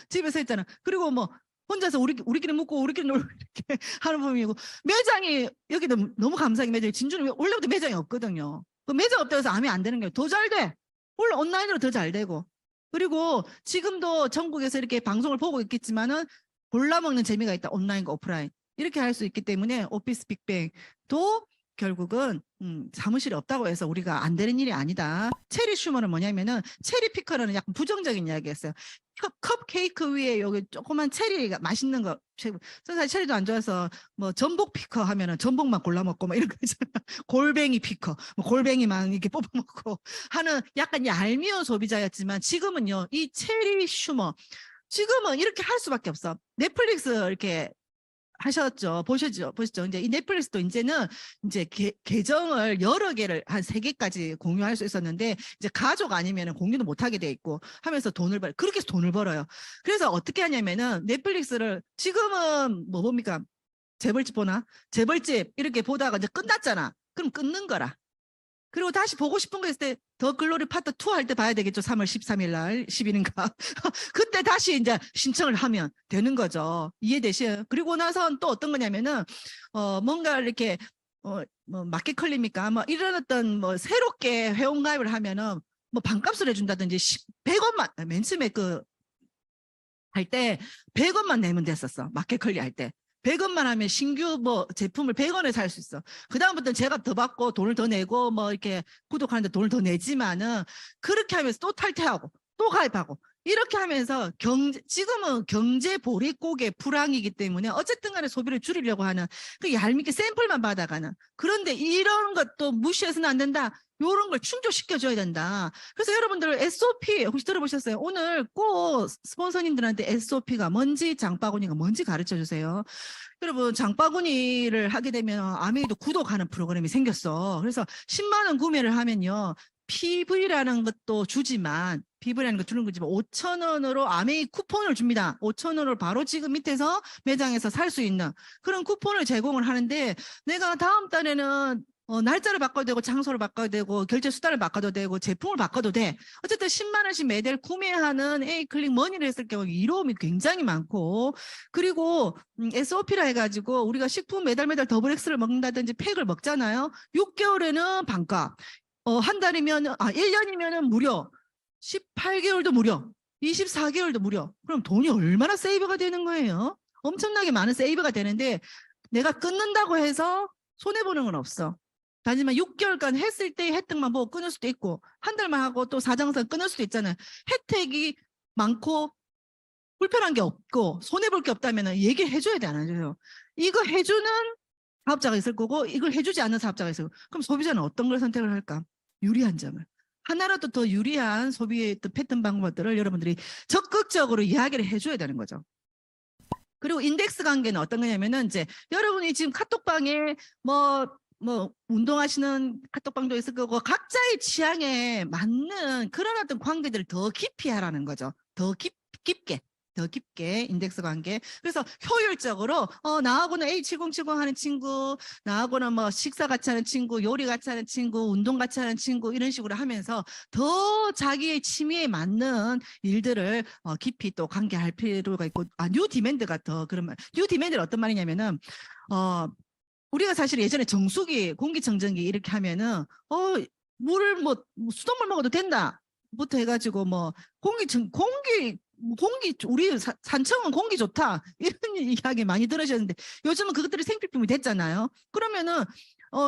집에서 했잖아. 그리고 뭐 혼자서 우리끼리 묵고 우리끼리 놀고 이렇게 하는 부분이고 매장이 여기도 너무 감사하게 매장이 진주는 원래부터 매장이 없거든요. 그 매장 없다고 해서 암이 안 되는 게 더 잘 돼. 원래 온라인으로 더 잘 되고. 그리고 지금도 전국에서 이렇게 방송을 보고 있겠지만은 골라먹는 재미가 있다. 온라인과 오프라인. 이렇게 할 수 있기 때문에 오피스 빅뱅도 결국은 사무실이 없다고 해서 우리가 안 되는 일이 아니다. 체리 슈머는 뭐냐면은 체리 피커라는 약간 부정적인 이야기였어요. 컵 케이크 위에 여기 조그만 체리가 맛있는 거. 사실 체리도 안 좋아해서 뭐 전복 피커 하면은 전복만 골라 먹고 막 이런 거 있잖아. 골뱅이 피커, 뭐 골뱅이만 이렇게 뽑아 먹고 하는 약간 얄미운 소비자였지만 지금은요 이 체리 슈머 지금은 이렇게 할 수밖에 없어. 넷플릭스 이렇게 하셨죠. 보시죠. 이제 이 넷플릭스도 이제는 이제 계정을 여러 개를 한 3개까지 공유할 수 있었는데 이제 가족 아니면은 공유도 못 하게 돼 있고 하면서 그렇게 해서 돈을 벌어요. 그래서 어떻게 하냐면은 넷플릭스를 지금은 뭐 뭡니까? 재벌집 보나? 재벌집 이렇게 보다가 이제 끝났잖아. 그럼 끊는 거라. 그리고 다시 보고 싶은 거 있을 때 더 글로리 파트 2 할 때 봐야 되겠죠. 3월 13일 날 10일인가. 그때 다시 이제 신청을 하면 되는 거죠. 이해되시요? 그리고 나선 또 어떤 거냐면은 뭔가 이렇게 뭐 마켓컬리입니까? 뭐 이런 어떤 뭐 새롭게 회원가입을 하면은 뭐 반값을 해준다든지 100원만 맨 처음에 그 할 때 100원만 내면 됐었어. 마켓컬리 할 때. 100원만 하면 신규 뭐 제품을 100원에 살 수 있어. 그다음부터는 제가 더 받고 돈을 더 내고 뭐 이렇게 구독하는데 돈을 더 내지만은 그렇게 하면서 또 탈퇴하고 또 가입하고 이렇게 하면서 지금은 경제 보릿고개 불황이기 때문에 어쨌든 간에 소비를 줄이려고 하는 그 얄밉게 샘플만 받아가는 그런데 이런 것도 무시해서는 안 된다. 이런 걸 충족시켜줘야 된다. 그래서 여러분들 SOP 혹시 들어보셨어요? 오늘 꼭 스폰서님들한테 SOP가 뭔지 장바구니가 뭔지 가르쳐 주세요. 여러분 장바구니를 하게 되면 아메이도 구독하는 프로그램이 생겼어. 그래서 10만 원 구매를 하면요. PV라는 것도 주지만 PV라는 거 주는 거지만 5,000원으로 아메이 쿠폰을 줍니다. 5,000원으로 바로 지금 밑에서 매장에서 살 수 있는 그런 쿠폰을 제공을 하는데 내가 다음 달에는 날짜를 바꿔도 되고 장소를 바꿔도 되고 결제 수단을 바꿔도 되고 제품을 바꿔도 돼. 어쨌든 10만 원씩 매달 구매하는 A클릭 머니를 했을 경우 이로움이 굉장히 많고 그리고 SOP라 해가지고 우리가 식품 매달 더블 X를 먹는다든지 팩을 먹잖아요. 6개월에는 반값. 한 달이면 1년이면은 무료. 18개월도 무료. 24개월도 무료. 그럼 돈이 얼마나 세이브가 되는 거예요? 엄청나게 많은 세이브가 되는데 내가 끊는다고 해서 손해보는 건 없어. 하지만 6개월간 했을 때 혜택만 보고 끊을 수도 있고 한 달만 하고 또 사정상 끊을 수도 있잖아요. 혜택이 많고 불편한 게 없고 손해볼 게 없다면 얘기를 해줘야 돼, 안 해줘요? 이거 해주는 사업자가 있을 거고 이걸 해주지 않는 사업자가 있을 거고 그럼 소비자는 어떤 걸 선택을 할까? 유리한 점을. 하나라도 더 유리한 소비의 패턴 방법들을 여러분들이 적극적으로 이야기를 해줘야 되는 거죠. 그리고 인덱스 관계는 어떤 거냐면은 이제 여러분이 지금 카톡방에 뭐 운동하시는 카톡방도 있을 거고 각자의 취향에 맞는 그런 어떤 관계들을 더 깊이 하라는 거죠. 더 깊게 인덱스 관계. 그래서 효율적으로 나하고는 A7070 하는 친구, 나하고는 뭐 식사 같이 하는 친구, 요리 같이 하는 친구, 운동 같이 하는 친구 이런 식으로 하면서 더 자기의 취미에 맞는 일들을 깊이 또 관계할 필요가 있고 뉴 디맨드가 더 그런 말. 뉴 디맨드는 어떤 말이냐면은 우리가 사실 예전에 정수기, 공기청정기 이렇게 하면은 물을 뭐 수돗물 먹어도 된다부터 해가지고 뭐 공기 우리 산청은 공기 좋다 이런 이야기 많이 들으셨는데 요즘은 그것들이 생필품이 됐잖아요. 그러면은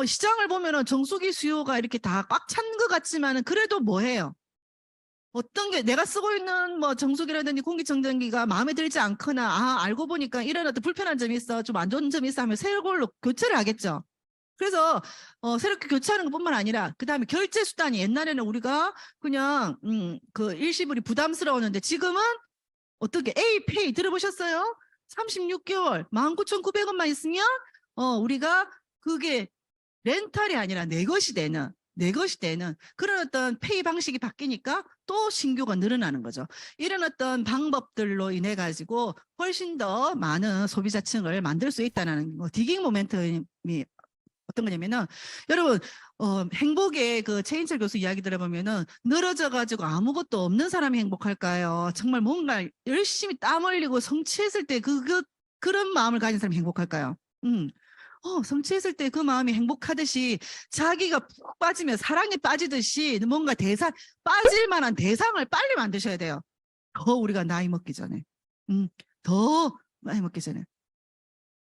시장을 보면은 정수기 수요가 이렇게 다 꽉 찬 것 같지만은 그래도 뭐해요? 어떤 게 내가 쓰고 있는 뭐 정수기라든지 공기청정기가 마음에 들지 않거나 알고 보니까 이런 어떤 불편한 점이 있어 좀 안 좋은 점이 있어 하면 새 걸로 교체를 하겠죠. 그래서 새롭게 교체하는 것뿐만 아니라 그다음에 결제 수단이 옛날에는 우리가 그냥 그 일시불이 부담스러웠는데 지금은 어떻게 에이페이 들어보셨어요? 36개월 19,900원만 있으면 우리가 그게 렌탈이 아니라 내 것이 되는 그런 어떤 페이 방식이 바뀌니까 또 신규가 늘어나는 거죠. 이런 어떤 방법들로 인해 가지고 훨씬 더 많은 소비자층을 만들 수 있다는 디깅 모멘텀이 어떤 거냐면은 여러분 행복의 그 최인철 교수 이야기 들어보면은 늘어져 가지고 아무것도 없는 사람이 행복할까요? 정말 뭔가 열심히 땀 흘리고 성취했을 때 그런 마음을 가진 사람이 행복할까요? 성취했을 때 그 마음이 행복하듯이 자기가 푹 빠지면 사랑에 빠지듯이 뭔가 빠질 만한 대상을 빨리 만드셔야 돼요. 더 우리가 나이 먹기 전에. 더 나이 먹기 전에.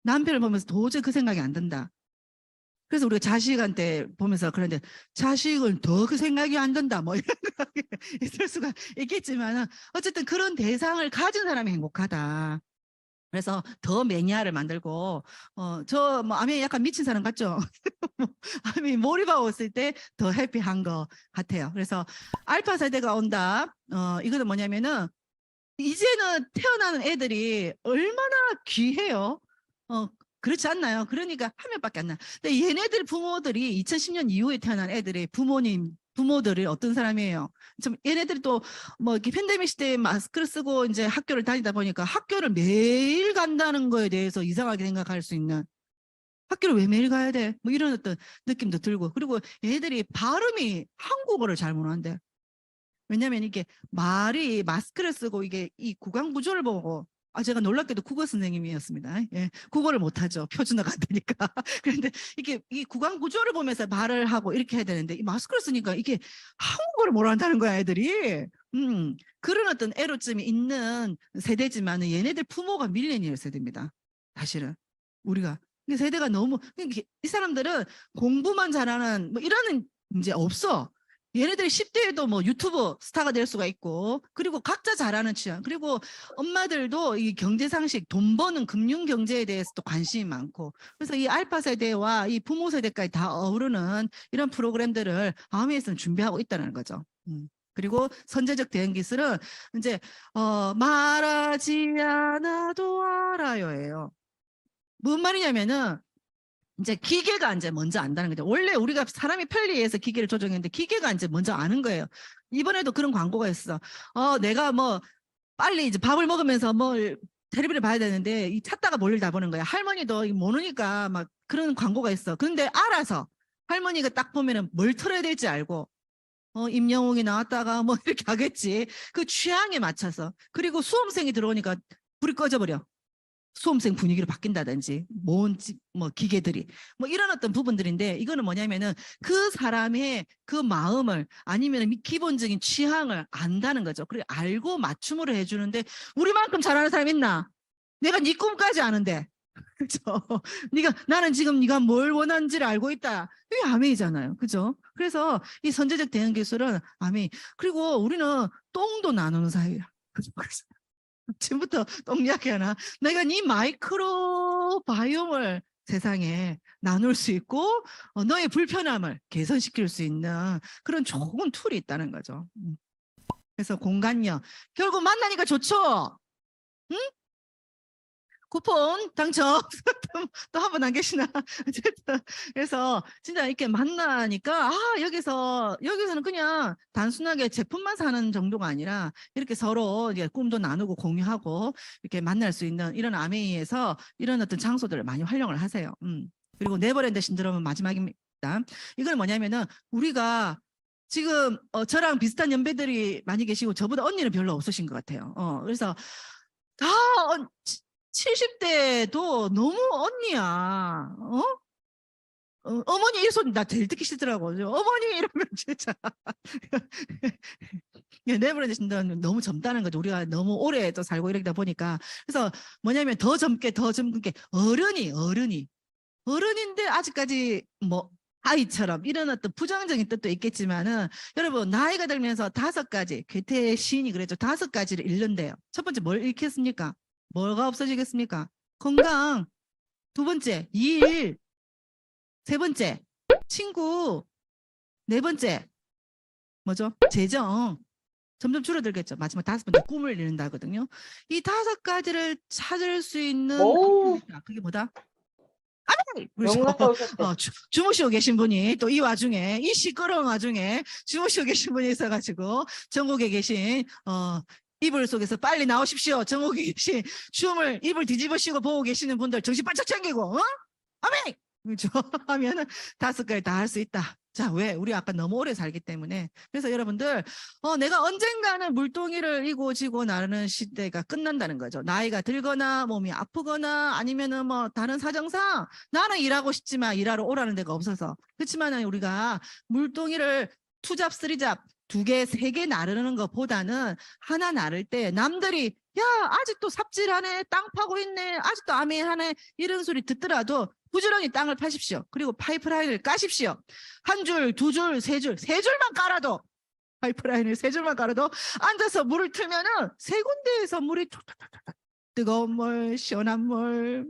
남편을 보면서 도저히 그 생각이 안 든다. 그래서 우리가 자식한테 보면서 그런데 자식은 더 그 생각이 안 든다. 뭐 이런 생각이 있을 수가 있겠지만 어쨌든 그런 대상을 가진 사람이 행복하다. 그래서 더 매니아를 만들고 저 뭐 아미 약간 미친 사람 같죠? 아미 몰입하고 있을 때 더 해피한 것 같아요. 그래서 알파 세대가 온다. 이거는 뭐냐면은 이제는 태어나는 애들이 얼마나 귀해요. 그렇지 않나요? 그러니까 한 명밖에 안 나. 근데 얘네들 부모들이 2010년 이후에 태어난 애들의 부모들이 어떤 사람이에요? 좀 얘네들이 또 뭐 이렇게 팬데믹 시대에 마스크를 쓰고 이제 학교를 다니다 보니까 학교를 매일 간다는 거에 대해서 이상하게 생각할 수 있는 학교를 왜 매일 가야 돼? 뭐 이런 어떤 느낌도 들고 그리고 얘네들이 발음이 한국어를 잘 못한대. 왜냐면 이게 말이 마스크를 쓰고 이게 이 구강 구조를 보고 제가 놀랍게도 국어 선생님이었습니다. 예, 국어를 못하죠. 표준어가 안 되니까. 그런데 이게 이 구강 구조를 보면서 말을 하고 이렇게 해야 되는데 이 마스크를 쓰니까 이게 한국어를 못한다는 거야, 애들이. 그런 어떤 애로점이 있는 세대지만 얘네들 부모가 밀레니얼 세대입니다. 사실은 우리가 세대가 너무 이 사람들은 공부만 잘하는 뭐 이러는 문제 없어. 얘네들이 10대에도 뭐 유튜브 스타가 될 수가 있고 그리고 각자 잘하는 취향 그리고 엄마들도 이 경제 상식 돈 버는 금융 경제에 대해서도 관심이 많고 그래서 이 알파 세대와 이 부모 세대까지 다 어우르는 이런 프로그램들을 아미에서는 준비하고 있다는 거죠. 그리고 선제적 대응 기술은 이제 말하지 않아도 알아요예요. 뭔 말이냐면은 이제 기계가 이제 먼저 안다는 거죠. 원래 우리가 사람이 편리해서 기계를 조정했는데 기계가 이제 먼저 아는 거예요. 이번에도 그런 광고가 있어. 내가 뭐 빨리 이제 밥을 먹으면서 뭘 텔레비를 봐야 되는데 이 찾다가 몰릴 다 보는 거야. 할머니도 모르니까 막 그런 광고가 있어. 근데 알아서 할머니가 딱 보면은 뭘 틀어야 될지 알고 임영웅이 나왔다가 뭐 이렇게 하겠지. 그 취향에 맞춰서. 그리고 수험생이 들어오니까 불이 꺼져버려. 수험생 분위기로 바뀐다든지 뭐 기계들이 뭐 이런 어떤 부분들인데 이거는 뭐냐면은 그 사람의 그 마음을 아니면 기본적인 취향을 안다는 거죠. 그리고 알고 맞춤으로 해주는데 우리만큼 잘하는 사람 있나? 내가 네 꿈까지 아는데 그죠? 나는 지금 네가 뭘 원하는지를 알고 있다. 이게 아메이잖아요. 그죠? 그래서 이 선제적 대응 기술은 아메이. 그리고 우리는 똥도 나누는 사이야. 그죠? 지금부터 똥 이야기하나? 내가 네 마이크로 바이옴을 세상에 나눌 수 있고 너의 불편함을 개선시킬 수 있는 그런 좋은 툴이 있다는 거죠. 그래서 공간력 결국 만나니까 좋죠. 응? 쿠폰 당첨 또 한 분 안 계시나? 어쨌든 그래서 진짜 이렇게 만나니까 여기서는 그냥 단순하게 제품만 사는 정도가 아니라 이렇게 서로 이제 꿈도 나누고 공유하고 이렇게 만날 수 있는 이런 아메이에서 이런 어떤 장소들을 많이 활용을 하세요. 그리고 네버랜드 신드롬은 마지막입니다. 이건 뭐냐면은 우리가 지금 저랑 비슷한 연배들이 많이 계시고 저보다 언니는 별로 없으신 것 같아요. 그래서 다 70대도 너무 언니야. 어머니 이 소리 나 제일 듣기 싫더라고. 어머니 이러면 진짜 네버랜드 신드롬은 너무 젊다는 거죠. 우리가 너무 오래 또 살고 이러다 보니까. 그래서 뭐냐면 더 젊게 어른인데 아직까지 뭐 아이처럼 이런 어떤 부정적인 뜻도 있겠지만은 여러분 나이가 들면서 5가지 괴테의 시인이 그랬죠. 5가지를 잃는데요. 첫 번째 뭘 잃겠습니까? 뭐가 없어지겠습니까? 건강. 2번째 일. 3번째 친구. 4번째 뭐죠? 재정. 점점 줄어들겠죠. 마지막 5번째 꿈을 잃는다거든요. 이 5가지를 찾을 수 있는 그게 뭐다? 명랑하셨대. 주무시고 계신 분이 또 이 와중에 이 시끄러운 와중에 주무시고 계신 분이 있어가지고 전국에 계신 이불 속에서 빨리 나오십시오. 전국에 계신 춤을 이불 뒤집으시고 보고 계시는 분들 정신 바짝 챙기고 아멘. 그렇죠? 하면은 5가지 다 할 수 있다. 자, 왜? 우리 아까 너무 오래 살기 때문에. 그래서 여러분들, 내가 언젠가는 물동이를 이고 지고 나르는 시대가 끝난다는 거죠. 나이가 들거나 몸이 아프거나 아니면은 뭐 다른 사정상 나는 일하고 싶지만 일하러 오라는 데가 없어서. 그렇지만은 우리가 물동이를 2잡, 3잡, 2개, 3개 나르는 것보다는 하나 나를 때 남들이 야, 아직도 삽질하네, 땅 파고 있네, 아직도 아메하네 이런 소리 듣더라도 부지런히 땅을 파십시오. 그리고 파이프라인을 까십시오. 1줄, 2줄, 3줄, 3줄만 깔아도 파이프라인을 3줄만 깔아도 앉아서 물을 틀면은 3군데에서 물이 뜨거운 물, 시원한 물,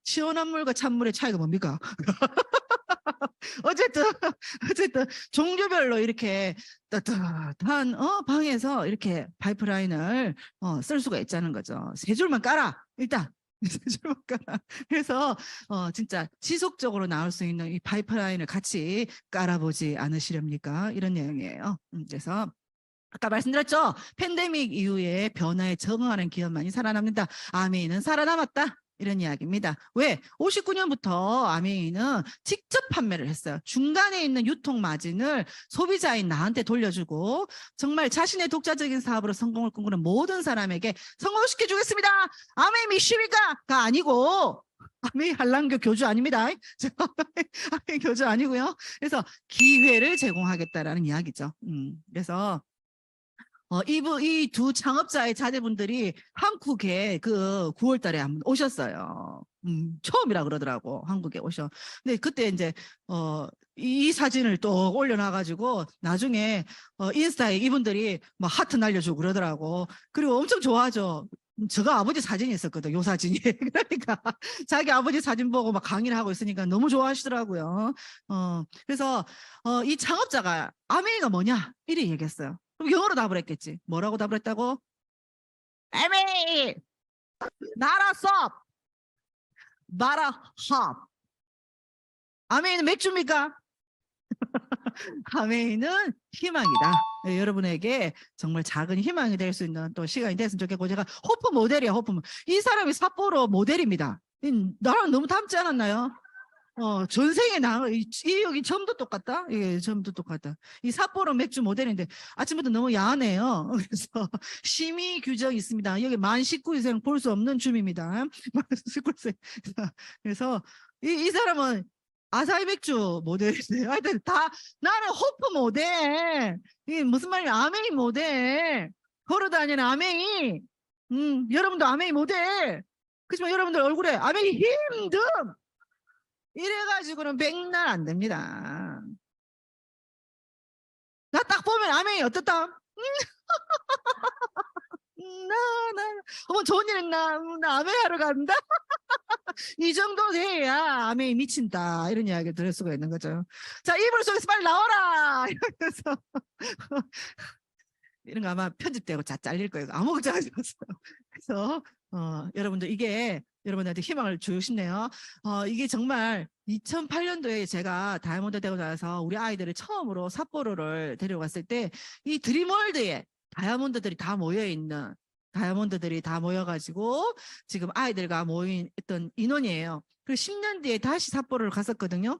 시원한 물과 찬물의 차이가 뭡니까? 어쨌든 종류별로 이렇게 따뜻한 방에서 이렇게 파이프라인을 쓸 수가 있다는 거죠. 3줄만 깔아 일단. 3줄만 깔아. 그래서 진짜 지속적으로 나올 수 있는 이 파이프라인을 같이 깔아보지 않으시렵니까? 이런 내용이에요. 그래서 아까 말씀드렸죠. 팬데믹 이후에 변화에 적응하는 기업만이 살아남는다. 아메이는 살아남았다. 이런 이야기입니다. 왜? 59년부터 아메이는 직접 판매를 했어요. 중간에 있는 유통 마진을 소비자인 나한테 돌려주고 정말 자신의 독자적인 사업으로 성공을 꿈꾸는 모든 사람에게 성공시켜주겠습니다. 아메이 미십니까?가 아니고 아메이 한랑교 교주 아닙니다. 아메이 교주 아니고요. 그래서 기회를 제공하겠다라는 이야기죠. 그래서 이 2 창업자의 자제분들이 한국에 그 9월 달에 한번 오셨어요. 처음이라 그러더라고, 한국에 오셔. 근데 그때 이제, 이 사진을 또 올려놔가지고 나중에, 인스타에 이분들이 막 하트 날려주고 그러더라고. 그리고 엄청 좋아하죠. 저가 아버지 사진이 있었거든, 요 사진이. 그러니까 자기 아버지 사진 보고 막 강의를 하고 있으니까 너무 좋아하시더라고요. 그래서, 이 창업자가 아메이가 뭐냐? 이리 얘기했어요. 그럼 영어로 답을 했겠지. 뭐라고 답을 했다고? 아메이! 나라 썹! 나라 합! 아메이는 맥주입니까? 아메이는 희망이다. 네, 여러분에게 정말 작은 희망이 될 수 있는 또 시간이 됐으면 좋겠고, 제가 호프 모델이야, 호프. 이 사람이 삿포로 모델입니다. 나랑 너무 닮지 않았나요? 전생에 여기 점도 똑같다? 예, 점도 똑같다. 이 삿포로 맥주 모델인데 아침부터 너무 야하네요. 그래서 심의 규정이 있습니다. 여기 만 19세 볼 수 없는 줌입니다. 만 19세. 그래서 이 사람은 아사히 맥주 모델인데 하여튼 나는 호프 모델. 이게 무슨 말이야? 아메이 모델. 걸어다니는 아메이. 여러분도 아메이 모델. 그렇지만 여러분들 얼굴에 아메이 힘듦. 이래가지고는 백날 안 됩니다. 나 딱 보면 아메이 어떻다? 어머 좋은 일 했나? 나 아메이 하러 간다? 이 정도 돼야 아메이 미친다. 이런 이야기를 들을 수가 있는 거죠. 자, 이불 속에서 빨리 나와라! 이러면서 이런 거 아마 편집되고 다 잘릴 거예요. 아무 걱정하지 마세요. 그래서 여러분들 이게 여러분들한테 희망을 주고 싶네요. 이게 정말 2008년도에 제가 다이아몬드 되고 나서 우리 아이들을 처음으로 삿포로를 데려갔을 때 이 드림월드에 다이아몬드들이 다 모여있는 다이아몬드들이 다 모여가지고 지금 아이들과 모인 있던 인원이에요. 그리고 10년 뒤에 다시 삿포로를 갔었거든요.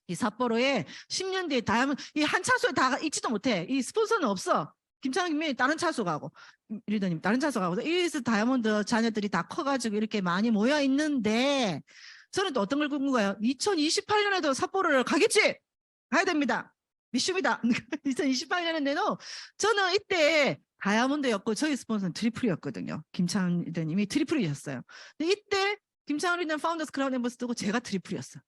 이 삿포로에 10년 뒤에 다이아몬드 이 한 차소에 다 있지도 못해. 이 스폰서는 없어. 김창김이 다른 차소 가고 리더님 다른 차소 가고 이래서 다이아몬드 자녀들이 다 커가지고 이렇게 많이 모여 있는데 저는 또 어떤 걸 궁금해요. 2028년에도 삿포로를 가겠지? 가야 됩니다. 미슈입니다. 2028년에도 저는 이때 다이아몬드였고 저희 스폰서는 트리플이었거든요. 김창 리더님이 트리플이셨어요. 근데 이때 김창 리더 파운더스 크라운 엠버스더고 제가 트리플이었어요.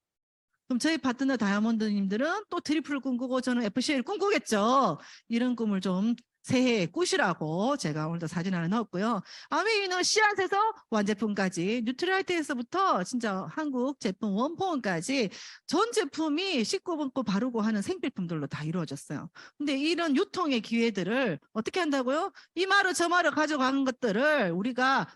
그럼 저희 파트너 다이아몬드님들은 또 트리플을 꿈꾸고 저는 FCA를 꿈꾸겠죠. 이런 꿈을 좀 새해에 꾸시라고 제가 오늘도 사진 하나 넣었고요. 아메이는 씨앗에서 완제품까지 뉴트라이트에서부터 진짜 한국 제품 원포원까지 전 제품이 씻고 먹고 바르고 하는 생필품들로 다 이루어졌어요. 근데 이런 유통의 기회들을 어떻게 한다고요? 이 마루 저 마루 가져가는 것들을 우리가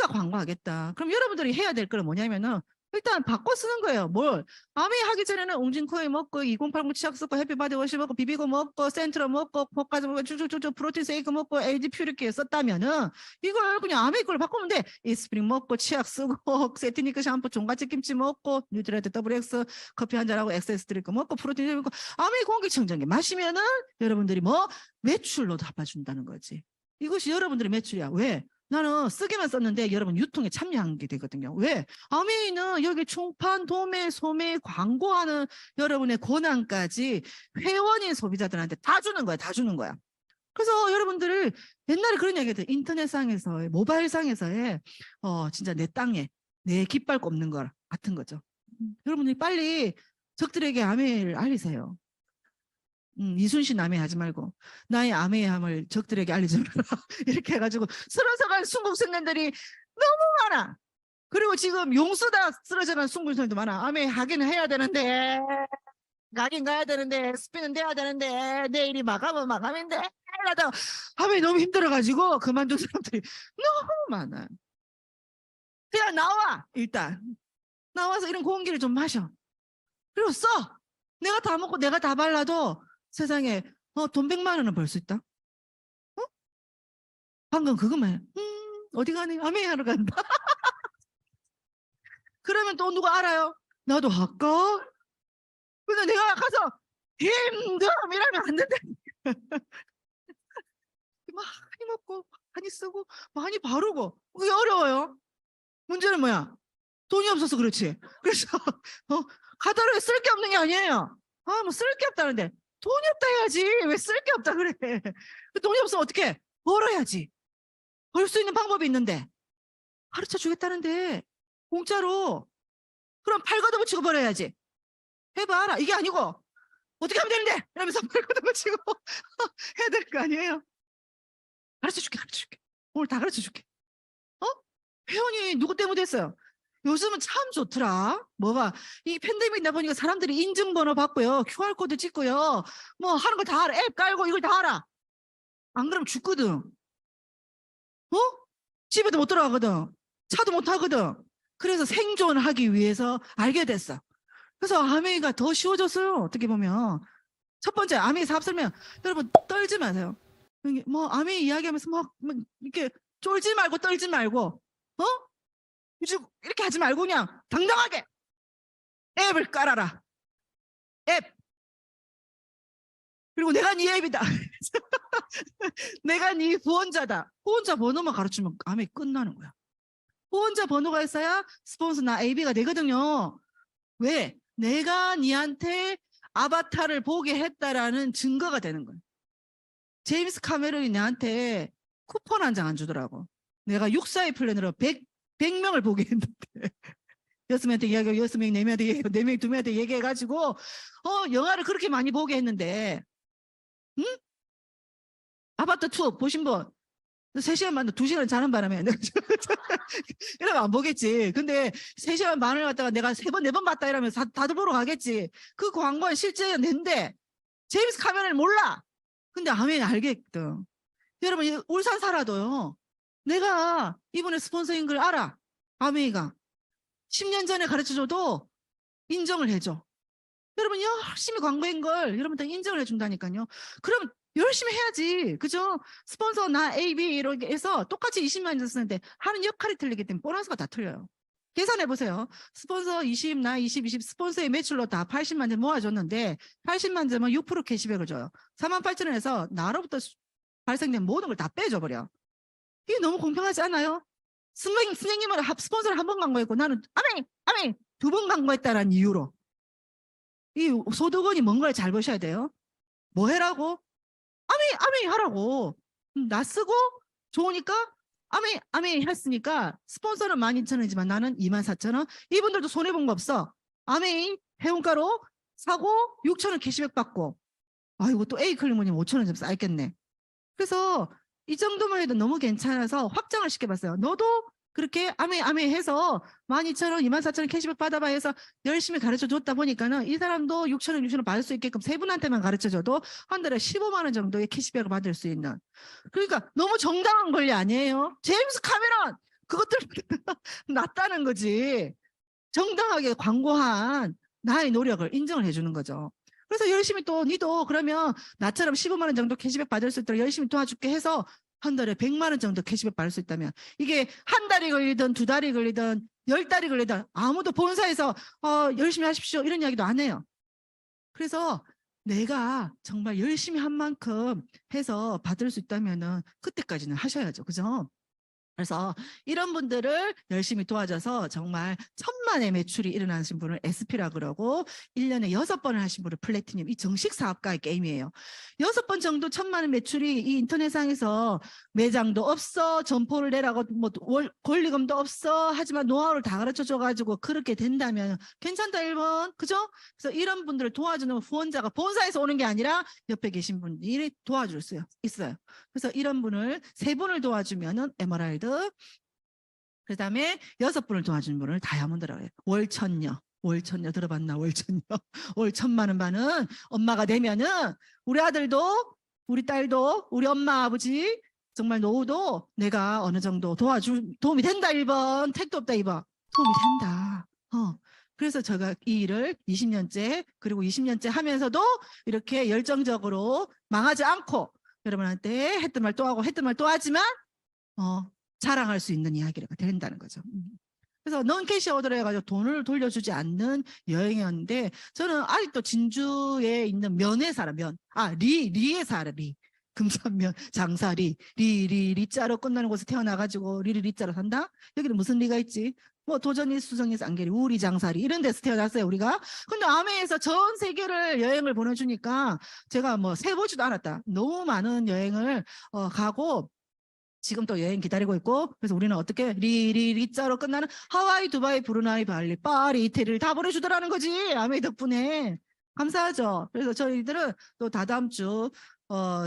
광고하겠다. 그럼 여러분들이 해야 될 건 뭐냐면은 일단 바꿔 쓰는 거예요. 뭘? 아메이 하기 전에는 웅진코에 먹고 2080 치약 쓰고 해피바디 워시 먹고 비비고 먹고 센트로 먹고 포카즈 먹고 쭉쭉쭉 프로틴 세이크 먹고 LG 퓨리케 썼다면은 이걸 그냥 아메이 걸 바꾸면 돼. 이스프링 먹고 치약 쓰고 세티니크 샴푸 종갓집 김치 먹고 뉴트라이트 WX 커피 한 잔하고 엑세스 드링크 먹고 프로틴 먹고 아메이 공기청정기 마시면은 여러분들이 뭐 매출로 갚아준다는 거지. 이것이 여러분들의 매출이야. 왜? 나는 쓰기만 썼는데 여러분 유통에 참여한 게 되거든요. 왜? 아메이는 여기 총판, 도매, 소매, 광고하는 여러분의 권한까지 회원인 소비자들한테 다 주는 거야. 다 주는 거야. 그래서 여러분들을 옛날에 그런 얘기했어요. 인터넷상에서의 모바일상에서의 진짜 내 땅에 내 깃발 꼽는 거 같은 거죠. 여러분들이 빨리 적들에게 아메이를 알리세요. 이순신 아메이 하지 말고 나의 아메이함을 적들에게 알리지 마라. 이렇게 해가지고 쓰러져간 순국생년들이 너무 많아. 그리고 지금 용수다 쓰러져간 순국생년도 많아. 아메이 하긴 해야 되는데 가긴 가야 되는데 스피는 돼야 되는데 내일이 마감은 마감인데 하다 아메이 너무 힘들어가지고 그만둔 사람들이 너무 많아요. 그냥 나와. 일단 나와서 이런 공기를 좀 마셔. 그리고 써. 내가 다 먹고 내가 다 발라도 세상에 돈 100만 원은 벌 수 있다. 방금 그거만 해. 어디 가니? 아메이 하러 간다. 그러면 또 누가 알아요? 나도 할까? 근데 내가 가서 힘듦 이러면 안 된다. 많이 먹고 많이 쓰고 많이 바르고 그게 어려워요. 문제는 뭐야? 돈이 없어서 그렇지. 그래서 가다로 쓸 게 없는 게 아니에요. 뭐 쓸 게 없다는데 돈이 없다 해야지. 왜 쓸 게 없다 그래. 돈이 없으면 어떻게? 벌어야지. 벌 수 있는 방법이 있는데 가르쳐 주겠다는데 공짜로. 그럼 팔 걷어붙이고 벌어야지. 해봐라. 이게 아니고 어떻게 하면 되는데? 이러면서 팔 걷어붙이고 해야 될 거 아니에요. 가르쳐 줄게. 오늘 다 가르쳐 줄게. 회원이 누구 때문에 됐어요? 요즘은 참 좋더라. 뭐가 이 팬데믹이다 보니까 사람들이 인증번호 받고요. QR코드 찍고요. 뭐 하는 거 다 알아. 앱 깔고 이걸 다 알아. 안 그러면 죽거든. 집에도 못 들어가거든. 차도 못 타거든. 그래서 생존하기 위해서 알게 됐어. 그래서 아메이가 더 쉬워졌어요. 어떻게 보면. 첫 번째 아메이 사업 설명. 여러분 떨지 마세요. 뭐 아메이 이야기하면서 막 이렇게 쫄지 말고 떨지 말고 이렇게 하지 말고 그냥 당당하게 앱을 깔아라. 앱. 그리고 내가 네 앱이다. 내가 네 후원자다. 후원자 번호만 가르치면 아메이 끝나는 거야. 후원자 번호가 있어야 스폰서 나 AB가 되거든요. 왜? 내가 니한테 아바타를 보게 했다라는 증거가 되는 거예요. 제임스 카메론이 나한테 쿠폰 한 장 안 주더라고. 내가 642 플랜으로 100명을 보게 했는데 6명한테 이야기하고 6명, 4명한테 얘기하고 4명, 2명한테 얘기해가지고 영화를 그렇게 많이 보게 했는데 아바타 2 보신 분 3시간 만에 2시간 자는 바람에 이러면 안 보겠지. 근데 3시간 반을 갖다가 내가 3번, 4번 봤다 이러면 다들 보러 가겠지. 그 광고는 실제 낸데 제임스 카메론을 몰라. 근데 아메이 알겠거든. 여러분, 울산 살아도요. 내가 이번에 스폰서인 걸 알아. 아메이가 10년 전에 가르쳐줘도 인정을 해줘. 여러분, 열심히 광고한 걸 여러분들 인정을 해준다니까요. 그럼 열심히 해야지. 그죠? 스폰서 나 A, B 이렇게 해서 똑같이 20만 원 쓰는데 하는 역할이 틀리기 때문에 보너스가 다 틀려요. 계산해보세요. 스폰서 20, 나 20, 20 스폰서의 매출로 다 80만 점 모아줬는데 80만 점은 6% 캐시백을 줘요. 48,000원에서 나로부터 발생된 모든 걸 다 빼줘버려. 이게 너무 공평하지 않아요? 선생님은 스폰서를 한 번 광고했고 나는 아멘 2번 광고했다는 이유로 이 소득원이 뭔가를 잘 보셔야 돼요. 뭐 해라고? 아멘 하라고. 나 쓰고 좋으니까 아멘 했으니까 스폰서는 12,000원이지만 나는 24,000원. 이분들도 손해본 거 없어. 아멘 회원가로 사고 6,000원 캐시백 받고. 아이고 또 A클리모님 5,000원 좀 쌓였겠네. 그래서 이 정도만 해도 너무 괜찮아서 확장을 시켜봤어요. 너도 그렇게 아메 해서 12,000원, 24,000원 캐시백 받아봐 해서 열심히 가르쳐줬다 보니까는 이 사람도 6,000원, 6,000원 받을 수 있게끔 세 분한테만 가르쳐줘도 한 달에 15만 원 정도의 캐시백을 받을 수 있는. 그러니까 너무 정당한 권리 아니에요? 제임스 카메론 그것들 낫다는 거지. 정당하게 광고한 나의 노력을 인정을 해주는 거죠. 그래서 열심히 또 니도 그러면 나처럼 15만 원 정도 캐시백 받을 수 있도록 열심히 도와줄게 해서 한 달에 100만 원 정도 캐시백 받을 수 있다면 이게 한 달이 걸리든 2달이 걸리든 10달이 걸리든 아무도 본사에서 열심히 하십시오 이런 이야기도 안 해요. 그래서 내가 정말 열심히 한 만큼 해서 받을 수 있다면은 그때까지는 하셔야죠. 그죠? 그래서 이런 분들을 열심히 도와줘서 정말 1,000만의 매출이 일어나신 분을 SP라 그러고 1년에 6번을 하신 분을 플래티늄. 이 정식 사업가의 게임이에요. 6번 정도 1,000만의 매출이 이 인터넷상에서 매장도 없어 점포를 내라고 뭐 권리금도 없어 하지만 노하우를 다 가르쳐줘가지고 그렇게 된다면 괜찮다 1번. 그죠? 그래서 이런 분들을 도와주는 후원자가 본사에서 오는 게 아니라 옆에 계신 분들이 도와줄 수 있어요. 그래서 이런 분을 3분을 도와주면은 에메랄드, 그다음에 6분을 도와주는 분을 다이아몬드라고 해요. 월천녀 들어봤나? 월천녀. 월 1,000만 원 받는 엄마가 되면은 우리 아들도 우리 딸도 우리 엄마 아버지 정말 노후도 내가 어느 정도 도움이 된다 1번. 택도 없다 2번. 도움이 된다. 그래서 제가 이 일을 20년째 그리고 20년째 하면서도 이렇게 열정적으로 망하지 않고 여러분한테 했던 말 또 하고 했던 말 또 하지만 자랑할 수 있는 이야기가 된다는 거죠. 그래서 넌캐시 오더를 해가지고 돈을 돌려주지 않는 여행이었는데 저는 아직도 진주에 있는 면에 살아. 리에 살아. 리. 금산면 장사리 리자로 끝나는 곳에 태어나가지고 리자로 산다? 여기는 무슨 리가 있지? 뭐 도전이 수성이 쌍계리 우리 장사리 이런 데서 태어났어요 우리가. 근데 아메에서 전 세계를 여행을 보내주니까 제가 뭐 세보지도 않았다. 너무 많은 여행을 가고 지금 또 여행 기다리고 있고 그래서 우리는 어떻게 리자로 끝나는 하와이, 두바이, 브루나이, 발리, 파리, 이태리를 다 보내주더라는 거지. 아메 덕분에 감사하죠. 그래서 저희들은 또 다다음 주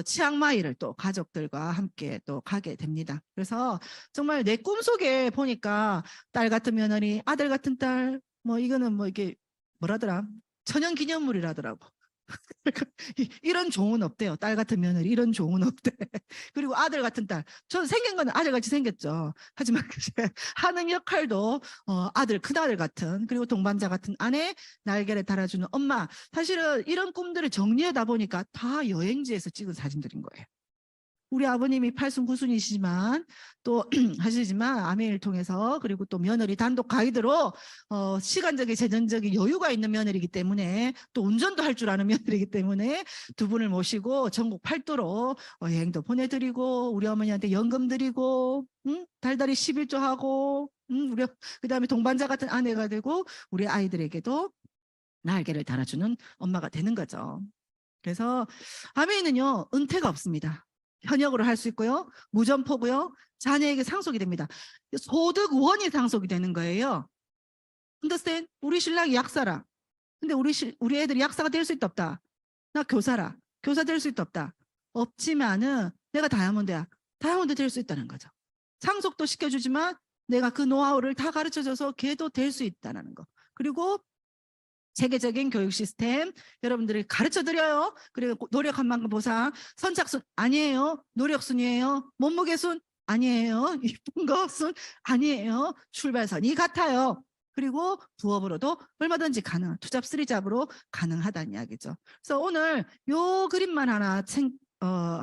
치앙마이를 또 가족들과 함께 또 가게 됩니다. 그래서 정말 내 꿈속에 보니까 딸 같은 며느리, 아들 같은 딸, 뭐 이거는 뭐 이게 뭐라더라? 천연기념물이라더라고. 이런 종은 없대요. 딸 같은 며느리 이런 종은 없대. 그리고 아들 같은 딸. 저 생긴 건 아들같이 생겼죠. 하지만 하는 역할도 큰아들 같은 그리고 동반자 같은 아내 날개를 달아주는 엄마. 사실은 이런 꿈들을 정리하다 보니까 다 여행지에서 찍은 사진들인 거예요. 우리 아버님이 8순 9순이시지만 또 하시지만 아메를 통해서 그리고 또 며느리 단독 가이드로 시간적인 재정적인 여유가 있는 며느리이기 때문에 또 운전도 할 줄 아는 며느리이기 때문에 두 분을 모시고 전국 팔도로 여행도 보내드리고 우리 어머니한테 연금 드리고 달달이 11조 하고 우리 그다음에 동반자 같은 아내가 되고 우리 아이들에게도 날개를 달아주는 엄마가 되는 거죠. 그래서 아메는요 은퇴가 없습니다. 현역으로 할 수 있고요. 무점포고요. 자녀에게 상속이 됩니다. 소득원이 상속이 되는 거예요. understand? 우리 신랑이 약사라. 근데 우리 애들이 약사가 될 수 있다 없다. 나 교사라. 교사 될 수 있다 없다. 없지만은 내가 다이아몬드야. 다이아몬드 될 수 있다는 거죠. 상속도 시켜주지만 내가 그 노하우를 다 가르쳐줘서 걔도 될 수 있다는 거. 그리고 체계적인 교육 시스템 여러분들이 가르쳐 드려요. 그리고 노력한 만큼 보상. 선착순 아니에요. 노력순이에요. 몸무게순 아니에요. 이쁜 거순 아니에요. 출발선이 같아요. 그리고 부업으로도 얼마든지 가능, 투잡, 쓰리잡으로 가능하다는 이야기죠. 그래서 오늘 요 그림만 하나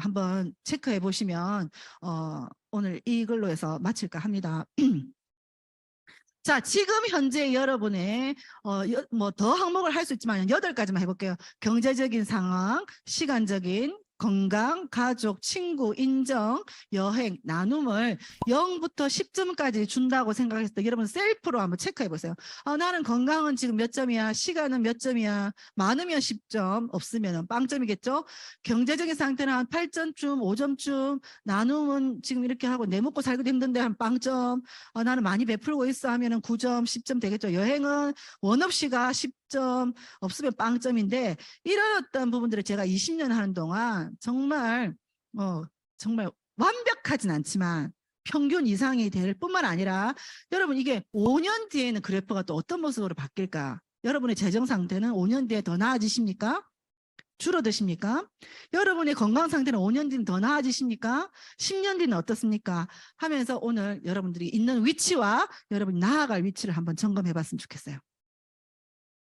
한번 체크해 보시면 오늘 이걸로 해서 마칠까 합니다. 자, 지금 현재 여러분의 뭐 더 항목을 할 수 있지만 8가지만 해볼게요. 경제적인 상황, 시간적인, 건강, 가족, 친구, 인정, 여행, 나눔을 0부터 10점까지 준다고 생각했을 때 여러분 셀프로 한번 체크해 보세요. 나는 건강은 지금 몇 점이야? 시간은 몇 점이야? 많으면 10점, 없으면 빵점이겠죠? 경제적인 상태는 한 8점쯤, 5점쯤, 나눔은 지금 이렇게 하고 내 먹고 살기도 힘든데 한 빵점, 나는 많이 베풀고 있어 하면은 9점, 10점 되겠죠? 여행은 원 없이가 10점, 없으면 빵점인데 이런 어떤 부분들을 제가 20년 하는 동안 정말 완벽하진 않지만 평균 이상이 될 뿐만 아니라 여러분 이게 5년 뒤에는 그래프가 또 어떤 모습으로 바뀔까? 여러분의 재정 상태는 5년 뒤에 더 나아지십니까? 줄어드십니까? 여러분의 건강 상태는 5년 뒤는 더 나아지십니까? 10년 뒤는 어떻습니까? 하면서 오늘 여러분들이 있는 위치와 여러분이 나아갈 위치를 한번 점검해 봤으면 좋겠어요.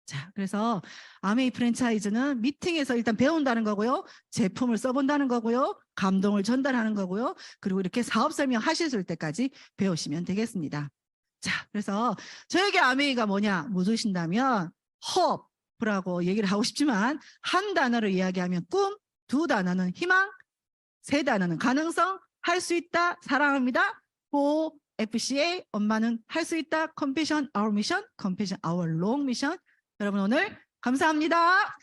자, 그래서 아메이 프랜차이즈는 미팅에서 일단 배운다는 거고요. 제품을 써본다는 거고요. 감동을 전달하는 거고요. 그리고 이렇게 사업 설명하실 때까지 배우시면 되겠습니다. 자, 그래서 저에게 아메이가 뭐냐 묻으신다면 hope라고 얘기를 하고 싶지만 한 단어로 이야기하면 꿈, 2단어는 희망, 3단어는 가능성, 할 수 있다, 사랑합니다. FCA, 엄마는 할 수 있다, compassion, our mission, compassion, our long mission. 여러분 오늘 감사합니다.